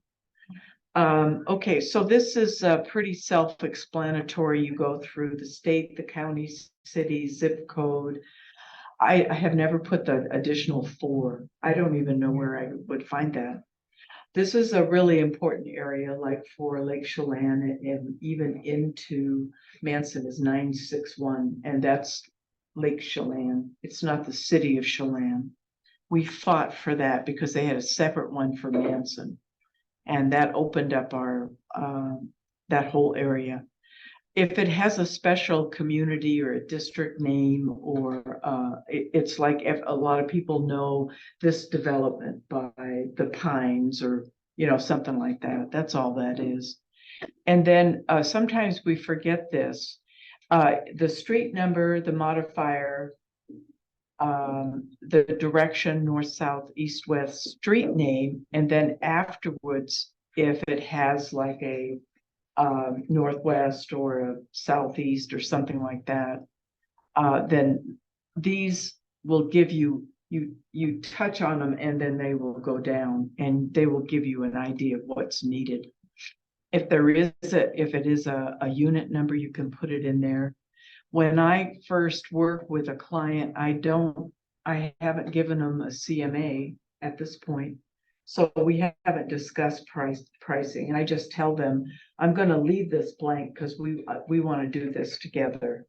Okay, so this is pretty self-explanatory. You go through the state, the county, city, zip code. I have never put the additional 4. I don't even know where I would find that. This is a really important area, like for Lake Chelan, and even into Manson is 961, and that's Lake Chelan. It's not the city of Chelan. We fought for that because they had a separate one for Manson, and that opened up our that whole area. if it has a special community or a district name, or it's like if a lot of people know this development by the Pines, or something like that. That's all that is. And then sometimes we forget this. The street number, the modifier, the direction, north, south, east, west, street name, and then afterwards, if it has like a northwest or a southeast or something like that, then these will give you touch on them, and then they will go down and they will give you an idea of what's needed. If it is a unit number, you can put it in there. When I first work with a client, I haven't given them a CMA at this point. So we haven't discussed pricing, and I just tell them, I'm gonna leave this blank because we want to do this together.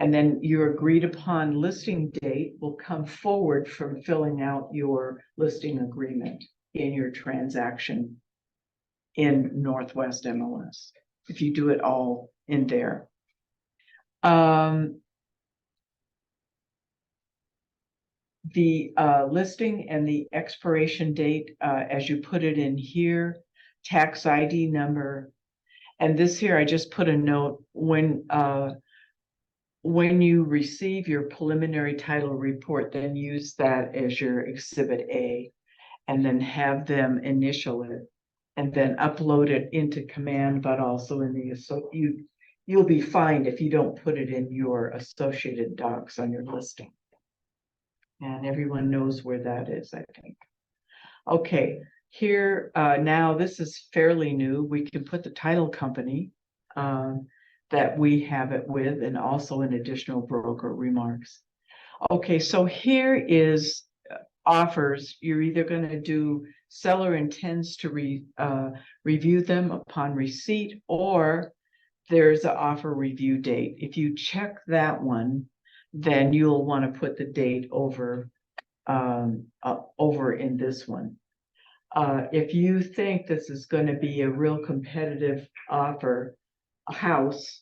And then your agreed upon listing date will come forward from filling out your listing agreement in your transaction in Northwest MLS, if you do it all in there. The listing and the expiration date, as you put it in here, tax ID number, and this here, I just put a note when you receive your preliminary title report, then use that as your exhibit A, and then have them initial it, and then upload it into Command, but also in the, so you'll be fined if you don't put it in your associated docs on your listing. And everyone knows where that is, I think. Okay, here, now this is fairly new. We can put the title company that we have it with, and also an additional broker remarks. Okay, so here is offers. You're either going to do seller intends to review them upon receipt, or there's an offer review date. If you check that one, then you'll want to put the date over in this one. If you think this is going to be a real competitive offer, a house,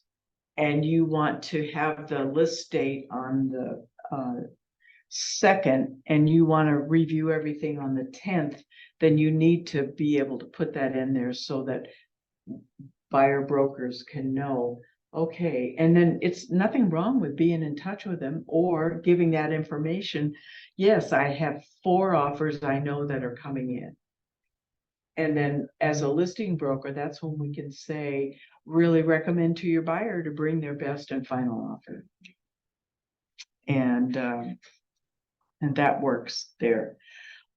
and you want to have the list date on the 2nd, and you want to review everything on the 10th, then you need to be able to put that in there so that buyer brokers can know, okay. And then it's nothing wrong with being in touch with them or giving that information. Yes, I have 4 offers I know that are coming in. And then as a listing broker, that's when we can say, really recommend to your buyer to bring their best and final offer. And that works there.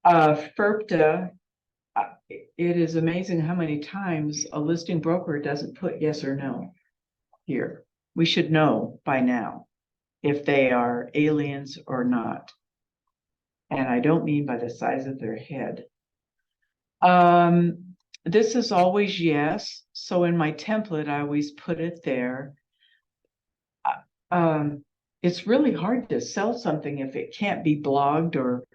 FERPTA, it is amazing how many times a listing broker doesn't put yes or no here. We should know by now if they are aliens or not. And I don't mean by the size of their head. This is always yes. So in my template, I always put it there. It's really hard to sell something if it can't be blogged or,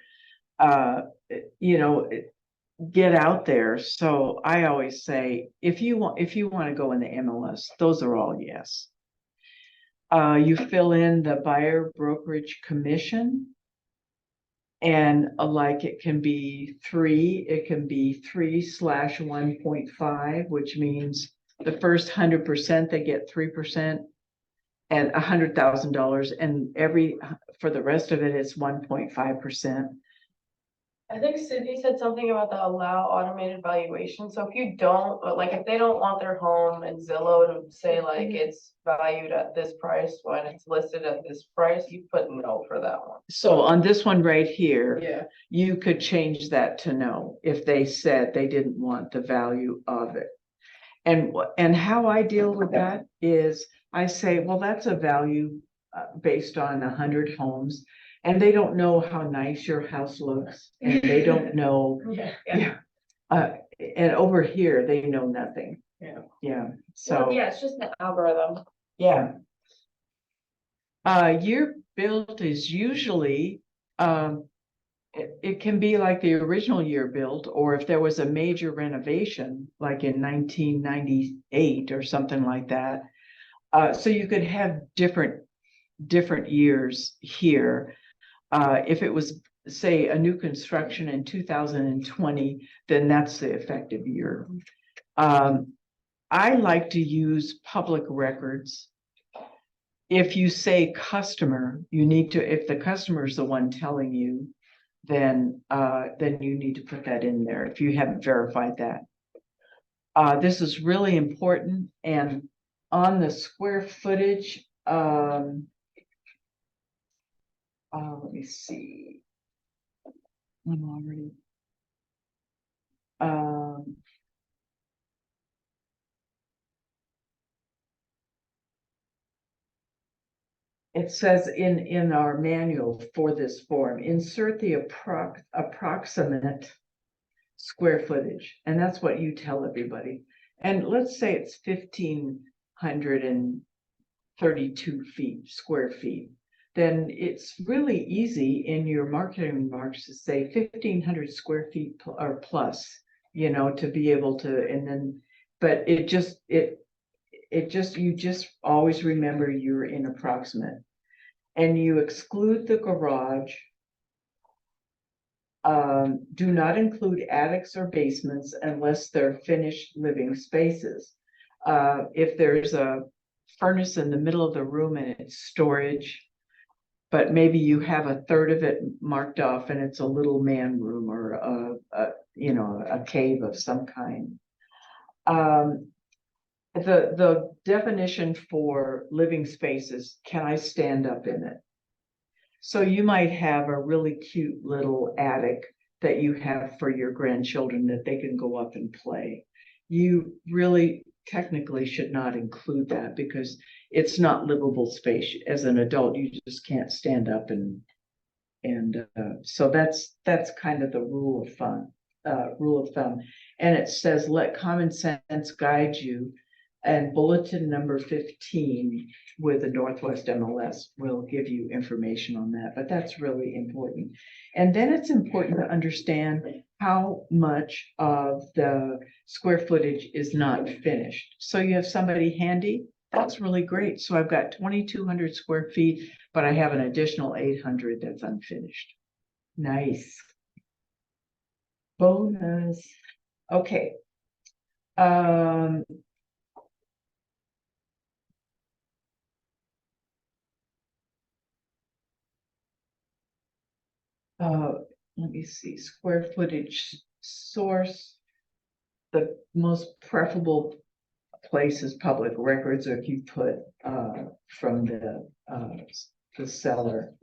get out there. So I always say, if you want to go in the MLS, those are all yes. You fill in the buyer brokerage commission. And like it can be 3, it can be 3/1.5, which means the first 100% they get 3%, and $100,000, and for the rest of it, it's 1.5%.
I think Sydney said something about the allow automated valuation. So if you don't, like, if they don't want their home and Zillow to say like it's valued at this price when it's listed at this price, you put no for that one.
So on this one right here,
Yeah.
you could change that to no if they said they didn't want the value of it. And how I deal with that is I say, well, that's a value based on 100 homes. And they don't know how nice your house looks, and they don't know.
Yeah.
And over here, they know nothing.
Yeah.
So
Well, yeah, it's just an algorithm.
yeah. Year built is usually it can be like the original year built, or if there was a major renovation, like in 1998 or something like that. So you could have different years here. If it was, say, a new construction in 2020, then that's the effective year. I like to use public records. If you say customer, you need to, if the customer is the one telling you, then you need to put that in there if you haven't verified that. This is really important, and on the square footage, let me see. I'm already. It says in our manual for this form, insert the approximate square footage, and that's what you tell everybody. And let's say it's 1,532 square feet. Then it's really easy in your marketing remarks to say 1,500 square feet or plus, to be able to, and then, but you just always remember you're in approximate, and you exclude the garage. Do not include attics or basements unless they're finished living spaces. If there's a furnace in the middle of the room and it's storage, but maybe you have a third of it marked off and it's a little man room or a cave of some kind. The definition for living spaces, can I stand up in it? So you might have a really cute little attic that you have for your grandchildren that they can go up and play. You really technically should not include that because it's not livable space. As an adult, you just can't stand up and so that's kind of the rule of thumb. And it says, let common sense guide you. And bulletin number 15 with the Northwest MLS will give you information on that, but that's really important. And then it's important to understand how much of the square footage is not finished. So you have somebody handy, that's really great. So I've got 2,200 square feet, but I have an additional 800 that's unfinished. Nice. Bonus. Okay. Let me see, square footage source. The most preferable place is public records, or if you put from the seller.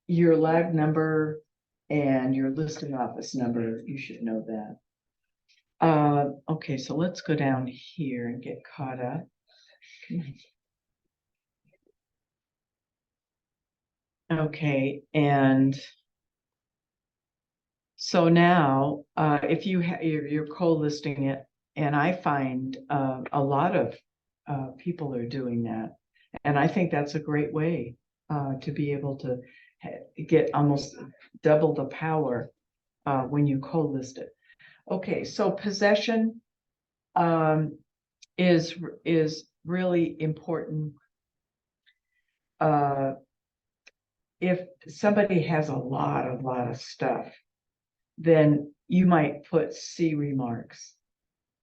Your lag number and your listing office number, you should know that. Okay, so let's go down here and get caught up. Okay, and so now, if you're co-listing it, and I find a lot of people are doing that, and I think that's a great way to be able to get almost double the power when you co-list it. Okay, so possession is really important. If somebody has a lot of stuff, then you might put C remarks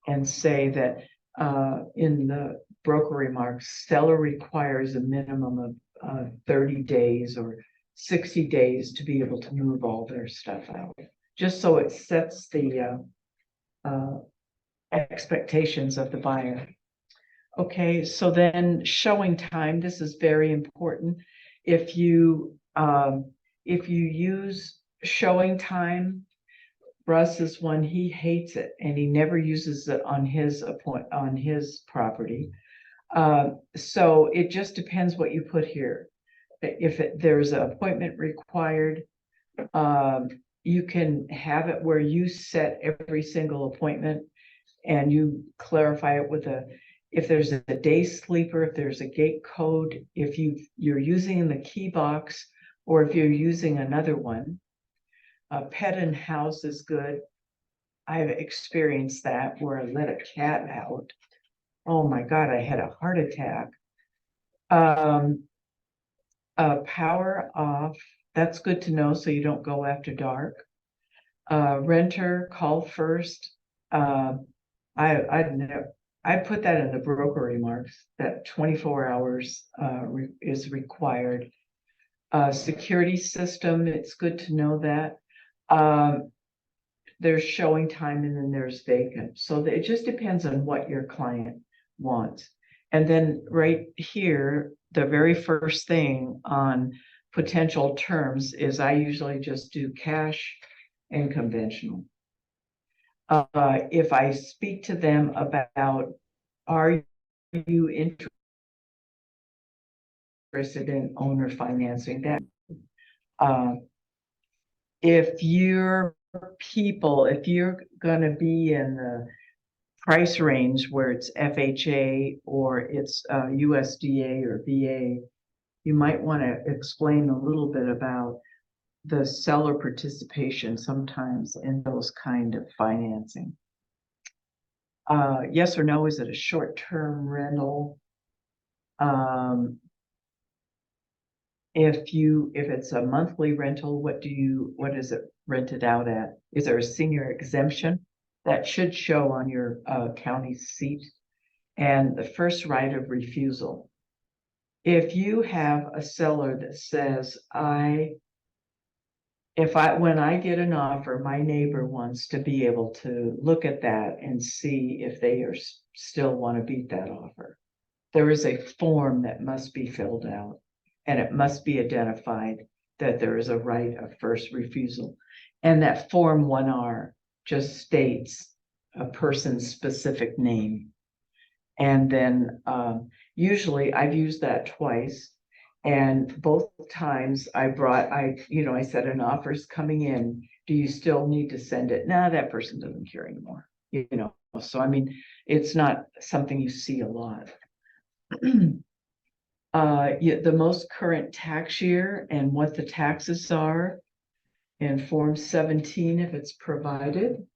and say that in the broker remarks, seller requires a minimum of 30 days or 60 days to be able to move all their stuff out, just so it sets the expectations of the buyer. Okay, so then showing time, this is very important. If you use showing time, Russ is one, he hates it and he never uses it on his property. So it just depends what you put here. If there's an appointment required, you can have it where you set every single appointment and you clarify it with if there's a day sleeper, if there's a gate code, if you're using the key box, or if you're using another one. Pet and house is good. I've experienced that where I let a cat out oh my God, I had a heart attack. Power off, that's good to know, so you don't go after dark. Renter, call first. I put that in the broker remarks, that 24 hours, is required. Security system, it's good to know that. There's showing time and then there's vacant. So it just depends on what your client wants. And then right here, the very first thing on potential terms is I usually just do cash and conventional. If I speak to them about, are you interested in owner financing, that if you're gonna be in the price range where it's FHA or it's USDA or VA, you might want to explain a little bit about the seller participation sometimes in those kind of financing. Yes or no, is it a short-term rental? If it's a monthly rental, what is it rented out at? Is there a senior exemption? That should show on your county seat. And the first right of refusal. If you have a seller that says, when I get an offer, my neighbor wants to be able to look at that and see if they still want to beat that offer. There is a form that must be filled out, and it must be identified that there is a right of first refusal. And that form 1R just states a person's specific name. And then usually I've used that twice. And both times I said an offer's coming in. Do you still need to send it? Nah, that person doesn't care anymore. So I mean, it's not something you see a lot. The most current tax year and what the taxes are in Form 17 if it's provided.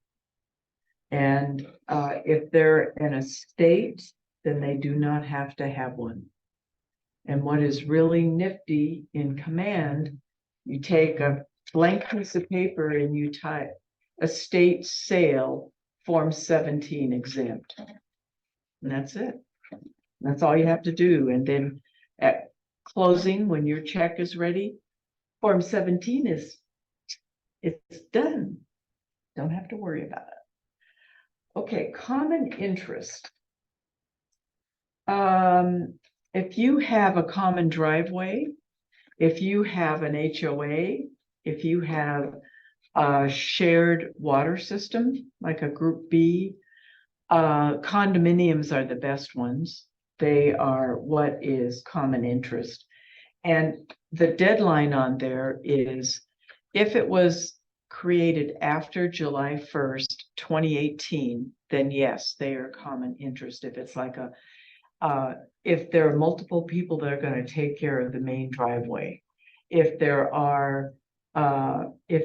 And if they're in a state, then they do not have to have one. And what is really nifty in command, you take a blank piece of paper and you type estate sale Form 17 exempt. And that's it. That's all you have to do. And then at closing, when your check is ready, Form 17 it's done. Don't have to worry about it. Okay, common interest. If you have a common driveway, if you have an HOA, if you have a shared water system, like a group B, condominiums are the best ones. They are what is common interest. And the deadline on there is, if it was created after July 1st, 2018, then yes, they are common interest. If it's like if there are multiple people that are going to take care of the main driveway, if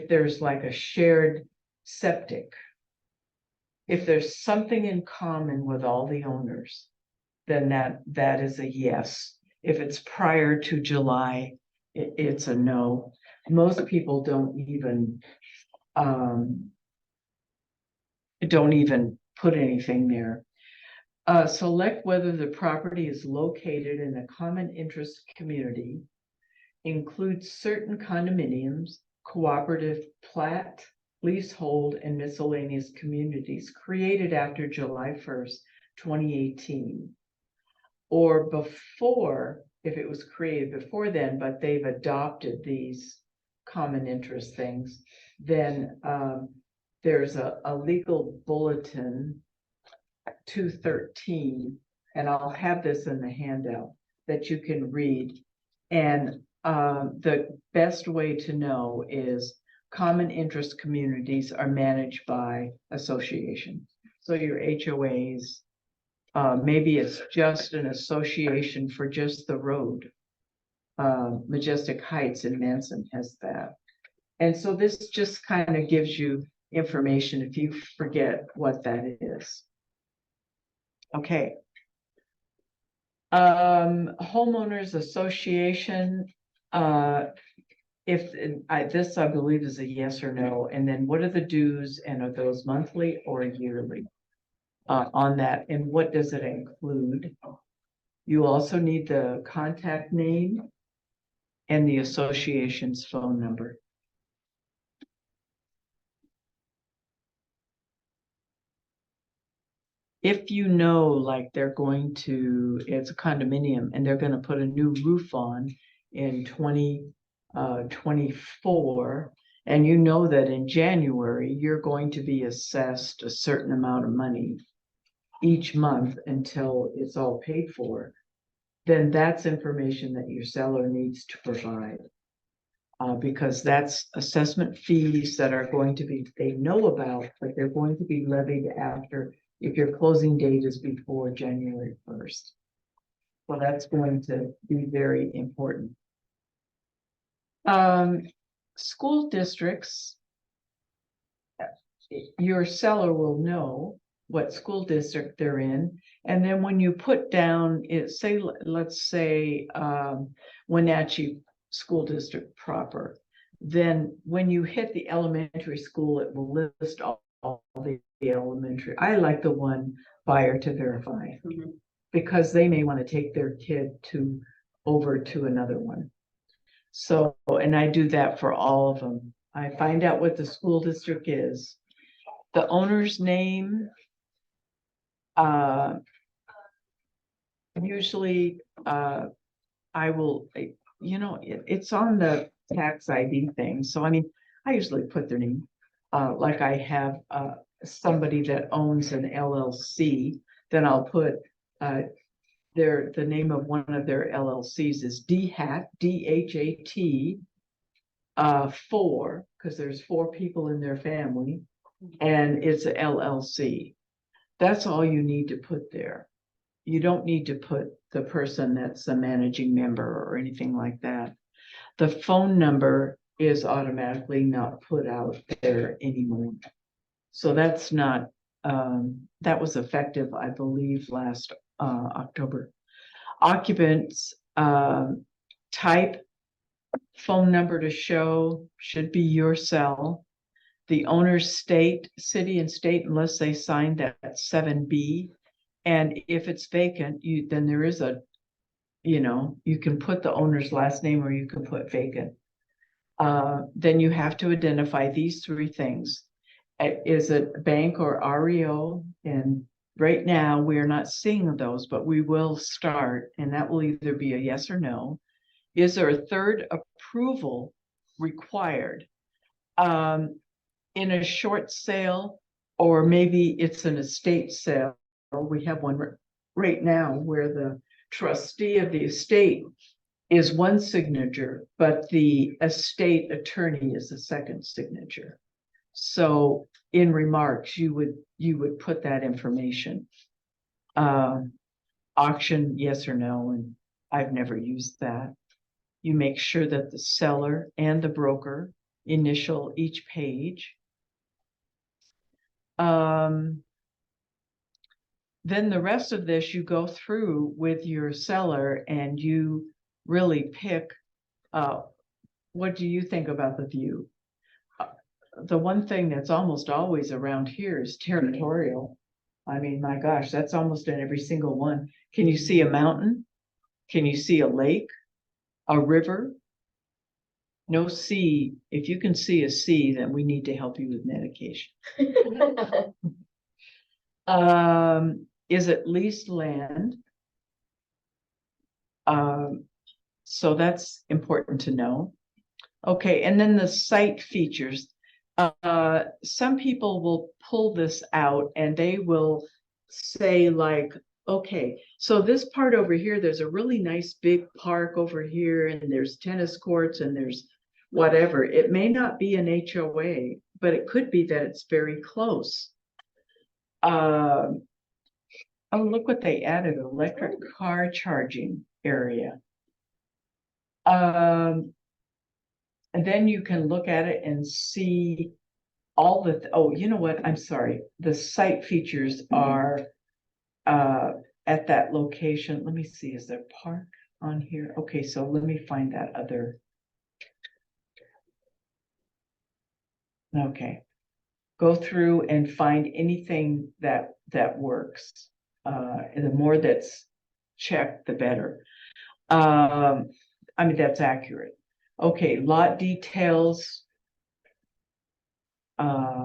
there's like a shared septic, if there's something in common with all the owners, then that is a yes. If it's prior to July, it's a no. Most people don't even put anything there. Select whether the property is located in a common interest community, includes certain condominiums, cooperative, plat, leasehold, and miscellaneous communities created after July 1st, 2018. Or before, if it was created before then, but they've adopted these common interest things, then there's a legal bulletin 213, and I'll have this in the handout that you can read. And the best way to know is common interest communities are managed by association. So your HOAs, maybe it's just an association for just the road. Majestic Heights in Manson has that. And so this just kind of gives you information if you forget what that is. Okay, Homeowners Association, if, this I believe is a yes or no, and then what are the dues, and are those monthly or yearly? On that, and what does it include? You also need the contact name and the association's phone number. If you know, like they're going to, it's a condominium and they're gonna put a new roof on in 2024, and you know that in January, you're going to be assessed a certain amount of money each month until it's all paid for, then that's information that your seller needs to provide. Because that's assessment fees that are going to be, they know about, but they're going to be levied after, if your closing date is before January 1st. Well, that's going to be very important. School districts, your seller will know what school district they're in. And then when you put down it, say, let's say, Wenatchee School District proper, then when you hit the elementary school, it will list all the elementary. I like the one buyer to verify, because they may want to take their kid over to another one. So, and I do that for all of them. I find out what the school district is, the owner's name. Usually, I will, it's on the tax ID thing. So, I mean, I usually put their name. Like I have, somebody that owns an LLC, then I'll put, the name of one of their LLCs is DHAT, DHAT, 4, because there's 4 people in their family, and it's a LLC. That's all you need to put there. You don't need to put the person that's the managing member or anything like that. The phone number is automatically not put out there anymore. So that's not, that was effective, I believe, last October. Occupants, type, phone number to show should be your cell. The owner's city and state, unless they signed that 7B. And if it's vacant, then there is you can put the owner's last name or you can put vacant. Then you have to identify these 3 things. Is it bank or REO? And right now we're not seeing those, but we will start, and that will either be a yes or no. Is there a third approval required? In a short sale, or maybe it's an estate sale. We have one right now where the trustee of the estate is one signature, but the estate attorney is the second signature. So in remarks, you would put that information. Auction, yes or no, and I've never used that. You make sure that the seller and the broker initial each page. Then the rest of this you go through with your seller and you really pick, what do you think about the view? The one thing that's almost always around here is territorial. I mean, my gosh, that's almost in every single one. Can you see a mountain? Can you see a lake? A river? No sea. If you can see a sea, then we need to help you with medication. Is it leased land? So that's important to know. Okay, and then the site features. Some people will pull this out and they will say like, okay, so this part over here, there's a really nice big park over here and there's tennis courts and there's whatever. It may not be an HOA, but it could be that it's very close. Oh, look what they added, electric car charging area. And then you can look at it and see all the, oh, you know what, I'm sorry. The site features are at that location. Let me see, is there park on here? Okay, so let me find that other. Okay. Go through and find anything that works. And the more that's checked, the better. I mean, that's accurate. Okay, lot details.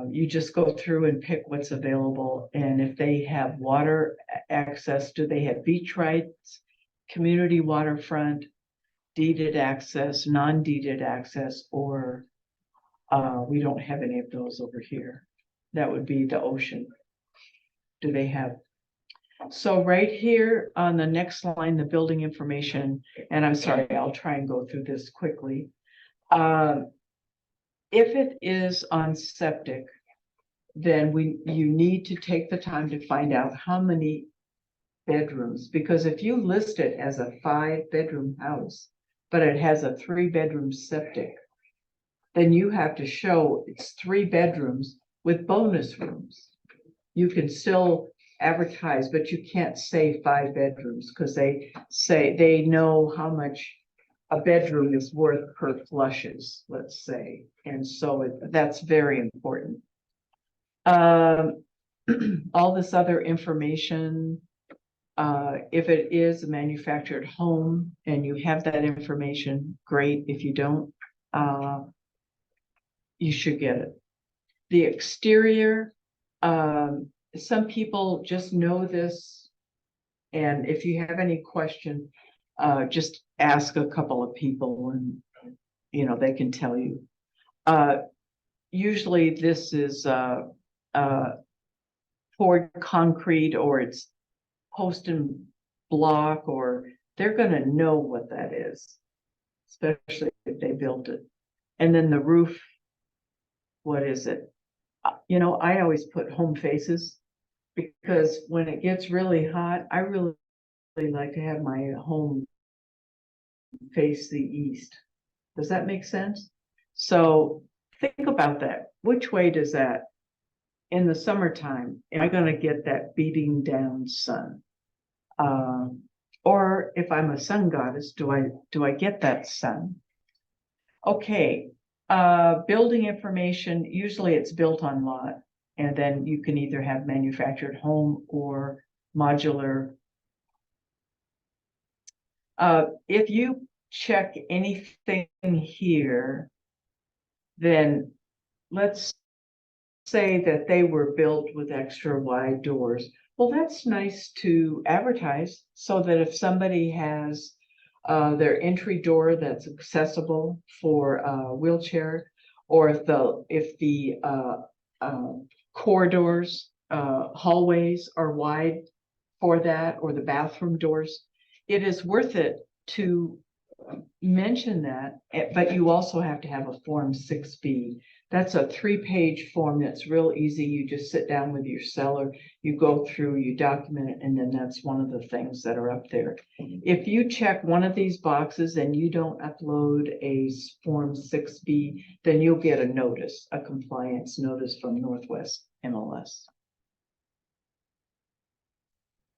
You just go through and pick what's available, and if they have water access, do they have beach rights, community waterfront, deeded access, non-deeded access, or we don't have any of those over here. That would be the ocean. Do they have? So right here on the next line, the building information, and I'm sorry, I'll try and go through this quickly. If it is on septic, then you need to take the time to find out how many bedrooms, because if you list it as a 5-bedroom house, but it has a 3-bedroom septic, then you have to show it's 3 bedrooms with bonus rooms. You can still advertise, but you can't say 5 bedrooms because they say they know how much a bedroom is worth per flushes, let's say. And so that's very important. All this other information, if it is a manufactured home and you have that information, great. If you don't, you should get it. The exterior, some people just know this. And if you have any question, just ask a couple of people and, they can tell you. Usually this is poured concrete, or it's post and block, or they're going to know what that is, especially if they built it. And then the roof, what is it? I always put home faces, because when it gets really hot, I really like to have my home face the east. Does that make sense? So think about that. Which way does that, in the summertime, am I going to get that beating down sun? Or if I'm a sun goddess, do I get that sun? Okay, building information, usually it's built on lot, and then you can either have manufactured home or modular. If you check anything here, then let's say that they were built with extra wide doors. Well, that's nice to advertise, so that if somebody has their entry door that's accessible for a wheelchair, or if the corridors, hallways are wide for that, or the bathroom doors, it is worth it to mention that. But you also have to have a Form 6B. That's a 3-page form that's real easy. You just sit down with your seller, you go through, you document it, and then that's one of the things that are up there. If you check one of these boxes and you don't upload a Form 6B, then you'll get a notice, a compliance notice from Northwest MLS.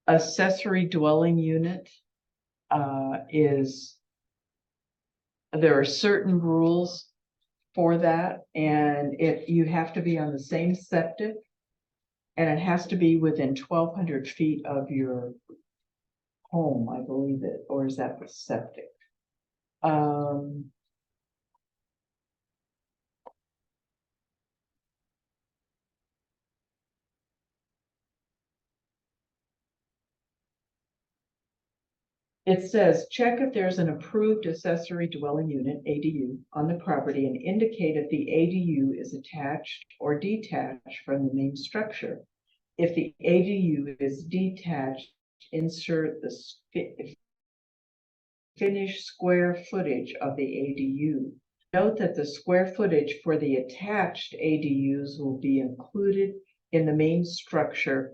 Accessory dwelling unit there are certain rules for that, and you have to be on the same septic, and it has to be within 1,200 feet of your home, I believe it, or is that the septic? It says, check if there's an approved accessory dwelling unit, ADU, on the property, and indicate if the ADU is attached or detached from the main structure. If the ADU is detached, insert the finished square footage of the ADU. Note that the square footage for the attached ADUs will be included in the main structure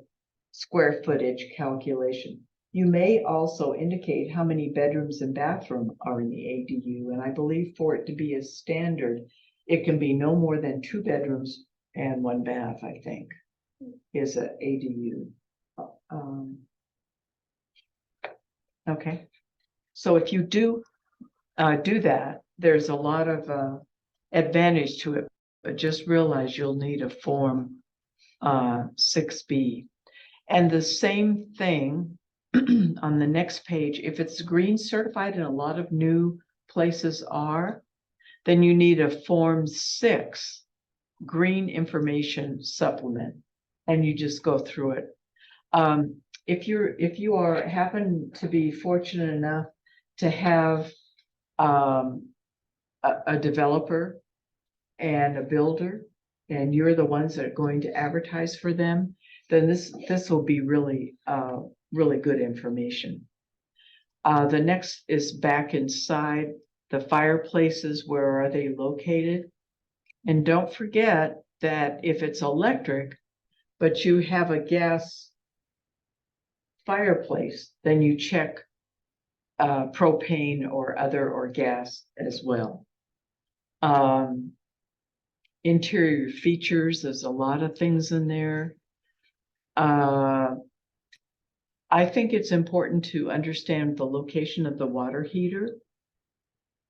square footage calculation. You may also indicate how many bedrooms and bathroom are in the ADU, and I believe for it to be a standard, it can be no more than 2 bedrooms and 1 bath, I think, is an ADU. Okay, so if you do that, there's a lot of advantage to it, but just realize you'll need a Form 6B. And the same thing on the next page, if it's green certified, and a lot of new places are, then you need a Form 6 green information supplement, and you just go through it. If you are happen to be fortunate enough to have a developer and a builder, and you're the ones that are going to advertise for them, then this will be really really good information. The next is back inside the fireplaces. Where are they located? And don't forget that if it's electric, but you have a gas fireplace, then you check propane or other or gas as well. Interior features, there's a lot of things in there. I think it's important to understand the location of the water heater,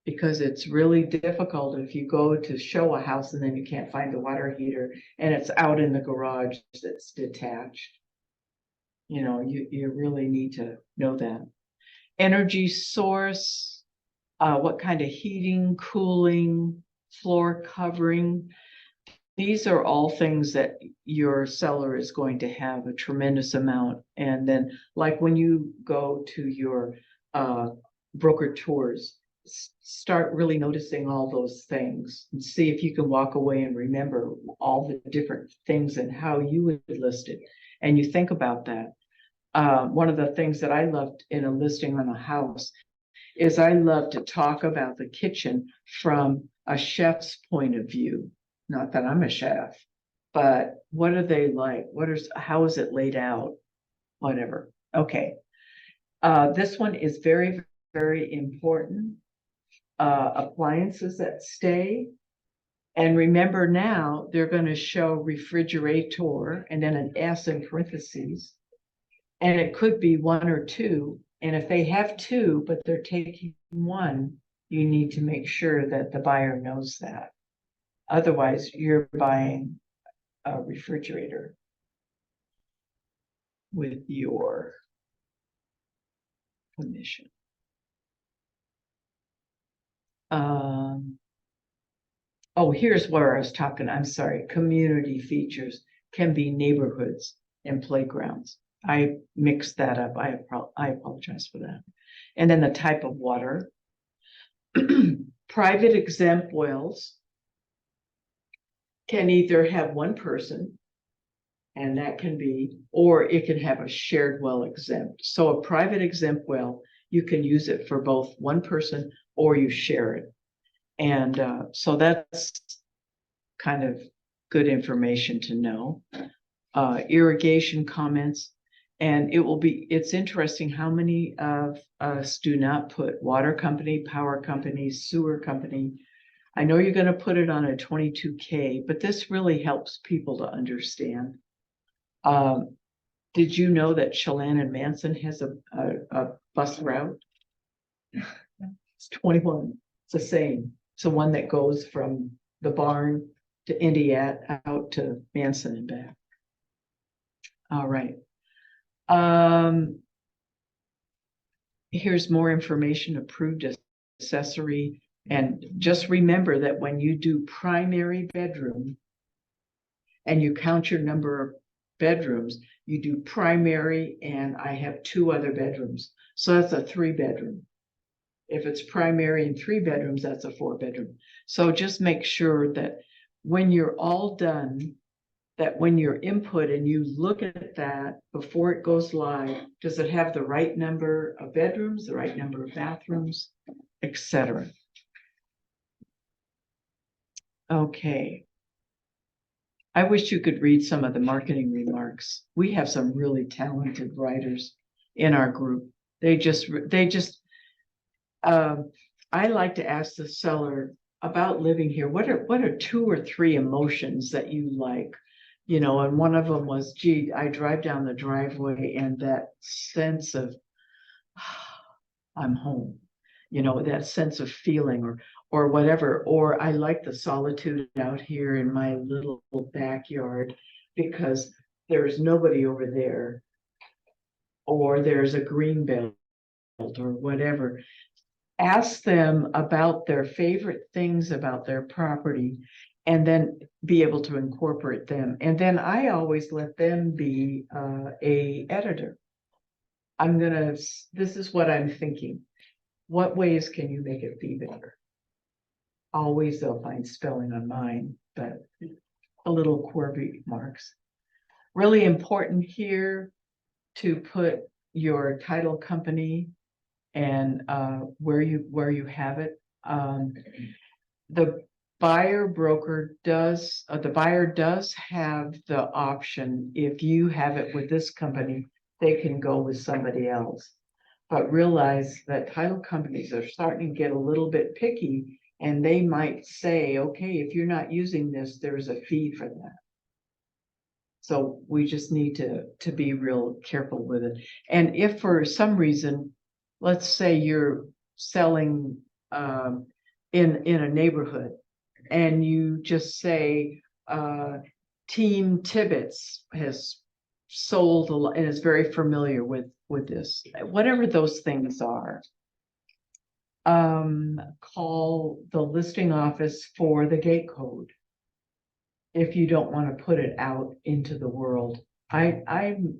because it's really difficult if you go to show a house and then you can't find the water heater and it's out in the garage that's detached. You know, you really need to know that. Energy source, what kind of heating, cooling, floor covering. These are all things that your seller is going to have a tremendous amount. And then, like when you go to your broker tours, start really noticing all those things and see if you can walk away and remember all the different things and how you would list it. And you think about that. One of the things that I loved in a listing on a house is I love to talk about the kitchen from a chef's point of view. Not that I'm a chef, but what are they like? How is it laid out? Whatever. Okay. This one is very, very important. Appliances that stay. And remember now, they're going to show refrigerator and then an S in parentheses. And it could be one or two. And if they have two, but they're taking one, you need to make sure that the buyer knows that. Otherwise, you're buying a refrigerator with your permission. Oh, here's where I was talking. I'm sorry. Community features can be neighborhoods and playgrounds. I mixed that up. I apologize for that. And then the type of water. Private exempt wells can either have one person, and that can be, or it can have a shared well exempt. So a private exempt well, you can use it for both one person or you share it. And so that's kind of good information to know. Irrigation comments, and it's interesting how many of us do not put water company, power company, sewer company. I know you're going to put it on a 22K, but this really helps people to understand. Did you know that Chelan and Manson has a bus route? It's 21. It's the same. It's the one that goes from the barn to Indiat out to Manson and back. All right. Here's more information. Approved accessory. And just remember that when you do primary bedroom and you count your number of bedrooms, you do primary, and I have 2 other bedrooms. So that's a 3-bedroom. If it's primary and 3 bedrooms, that's a 4-bedroom. So just make sure that when you're all done, that when you're input and you look at that before it goes live, does it have the right number of bedrooms, the right number of bathrooms, etc. Okay. I wish you could read some of the marketing remarks. We have some really talented writers in our group. I like to ask the seller about living here. What are 2 or 3 emotions that you like? You know, and one of them was, gee, I drive down the driveway and that sense of I'm home. You know, that sense of feeling or whatever, or I like the solitude out here in my little backyard because there's nobody over there. Or there's a green belt or whatever. Ask them about their favorite things about their property and then be able to incorporate them. And then I always let them be a editor. This is what I'm thinking. What ways can you make it be better? Always they'll find spelling on mine, but a little quirky marks. Really important here to put your title company and where you have it. The buyer does have the option, if you have it with this company, they can go with somebody else. But realize that title companies are starting to get a little bit picky, and they might say, okay, if you're not using this, there's a fee for that. So we just need to be real careful with it. And if for some reason, let's say you're selling in a neighborhood and you just say Team Tibbetts has sold a lot and is very familiar with this, whatever those things are. Call the listing office for the gate code if you don't want to put it out into the world. I'm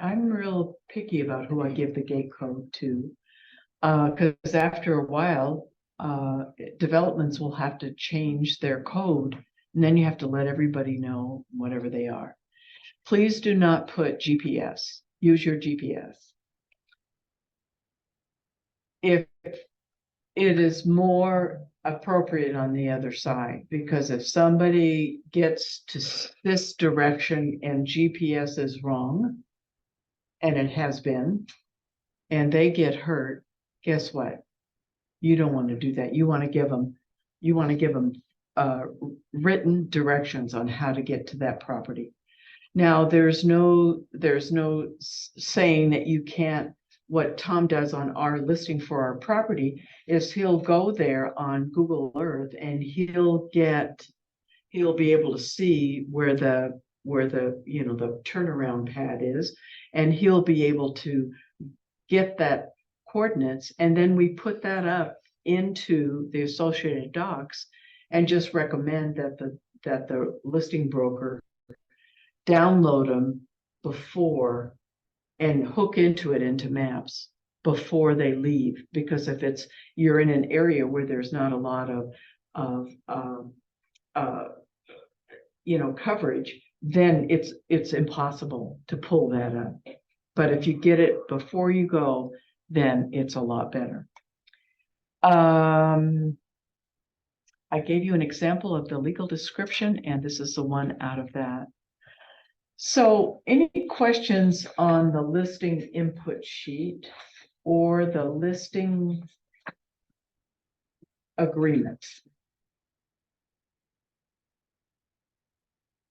real picky about who I give the gate code to, because after a while, developments will have to change their code, and then you have to let everybody know whatever they are. Please do not put GPS. Use your GPS. If it is more appropriate on the other side, because if somebody gets to this direction and GPS is wrong, and it has been, and they get hurt, guess what? You don't want to do that. You want to give them written directions on how to get to that property. Now, there's no saying that you can't. What Tom does on our listing for our property is he'll go there on Google Earth and he'll be able to see where the the turnaround pad is, and he'll be able to get that coordinates, and then we put that up into the associated docs and just recommend that the listing broker download them before and hook into maps before they leave, because if you're in an area where there's not a lot of coverage, then it's impossible to pull that up. But if you get it before you go, then it's a lot better. I gave you an example of the legal description, and this is the one out of that. So any questions on the listing input sheet or the listing agreements?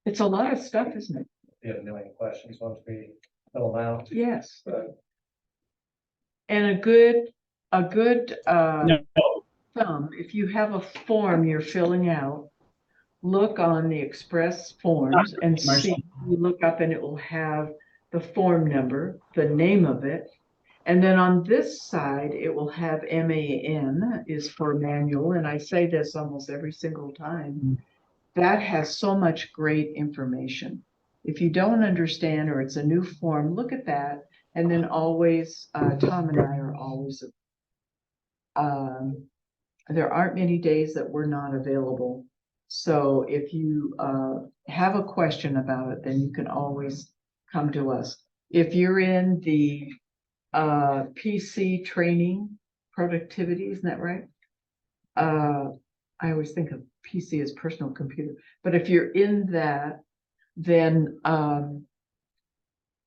It's a lot of stuff, isn't it?
If you have any questions, once we fill them out.
Yes.
But
And a good
No.
thumb, if you have a form you're filling out, look on the express forms and see, you look up and it will have the form number, the name of it. And then on this side, it will have MAN is for manual. And I say this almost every single time. That has so much great information. If you don't understand or it's a new form, look at that. And then always, Tom and I are always, there aren't many days that we're not available. So if you have a question about it, then you can always come to us. If you're in the PC training productivity, isn't that right? I always think of PC as personal computer, but if you're in that, then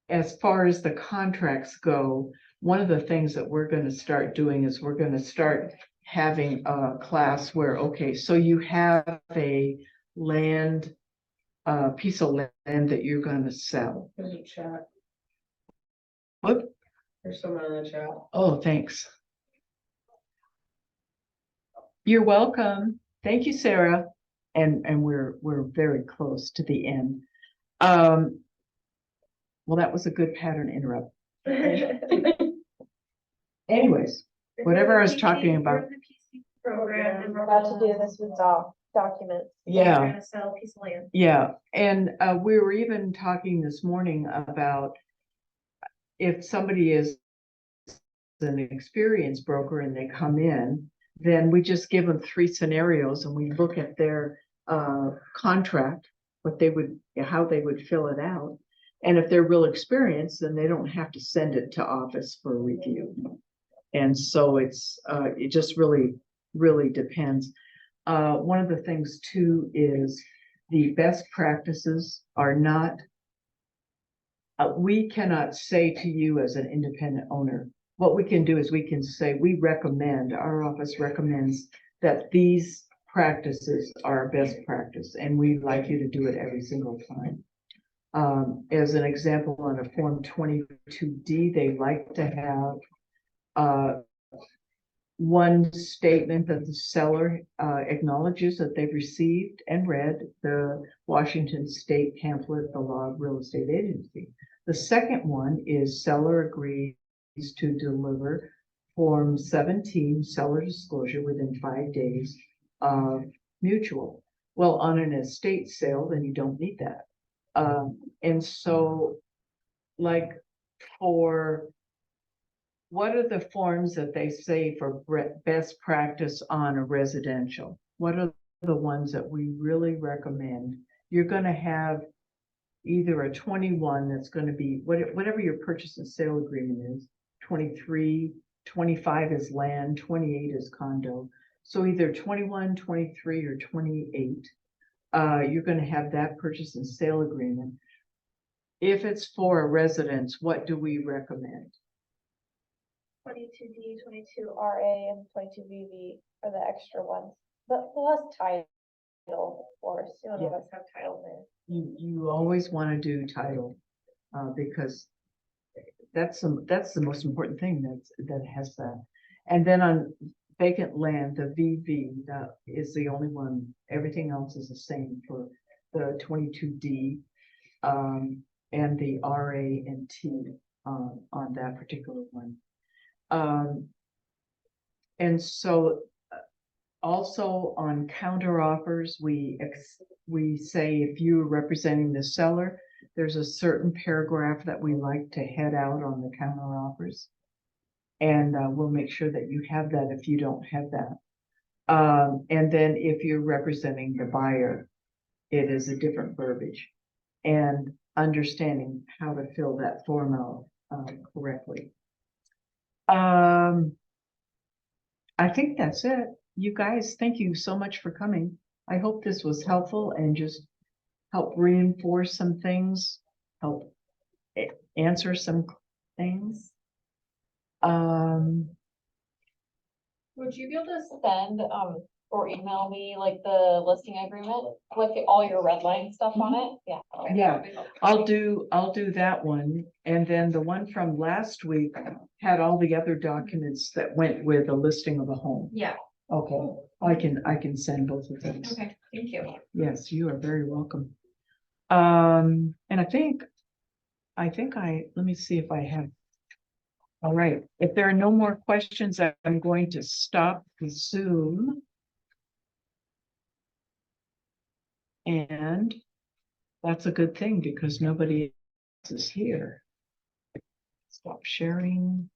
as far as the contracts go, one of the things that we're going to start doing is we're going to start having a class where, okay, so you have a piece of land that you're going to sell.
There's a chat.
What?
There's someone in the chat.
Oh, thanks. You're welcome. Thank you, Sarah. And we're very close to the end. Well, that was a good pattern interrupt. Anyways, whatever I was talking about.
Program and we're about to do this with documents.
Yeah.
We're gonna sell a piece of land.
Yeah, and we were even talking this morning about if somebody is an experienced broker and they come in, then we just give them 3 scenarios and we look at their contract, what they would, how they would fill it out. And if they're real experienced, then they don't have to send it to office for review. And so it just really depends. One of the things too is the best practices are not, we cannot say to you as an independent owner, what we can do is we can say, we recommend, our office recommends that these practices are best practice, and we'd like you to do it every single time. As an example, on a Form 22D, they like to have one statement that the seller acknowledges that they've received and read the Washington State pamphlet, The Law of Real Estate Agency. The second one is seller agrees to deliver Form 17, seller disclosure within 5 days of mutual. Well, on an estate sale, then you don't need that. And so, like, for what are the forms that they say for best practice on a residential? What are the ones that we really recommend? You're going to have either a 21 that's going to be whatever your purchase and sale agreement is, 23, 25 is land, 28 is condo. So either 21, 23, or 28, you're going to have that purchase and sale agreement. If it's for a residence, what do we recommend?
22D, 22RA, and 22VV are the extra ones, but plus title, of course, you don't always have title there.
You always want to do title, because that's the most important thing that has that. And then on vacant land, the VV, that is the only one. Everything else is the same for the 22D, and the RA and T on that particular one. And so also on counter offers, we say if you're representing the seller, there's a certain paragraph that we like to head out on the counter offers. And we'll make sure that you have that if you don't have that. And then if you're representing the buyer, it is a different verbiage, and understanding how to fill that form out correctly. I think that's it. You guys, thank you so much for coming. I hope this was helpful and just help reinforce some things, help answer some things.
Would you be able to send or email me like the listing agreement with all your red line stuff on it? Yeah. Okay.
Yeah, I'll do that one. And then the one from last week had all the other documents that went with a listing of a home.
Yeah.
Okay, I can send both of those.
Okay, thank you.
Yes, you are very welcome. And I think let me see if I have. All right, if there are no more questions, I'm going to stop the Zoom. And that's a good thing because nobody else is here. Stop sharing.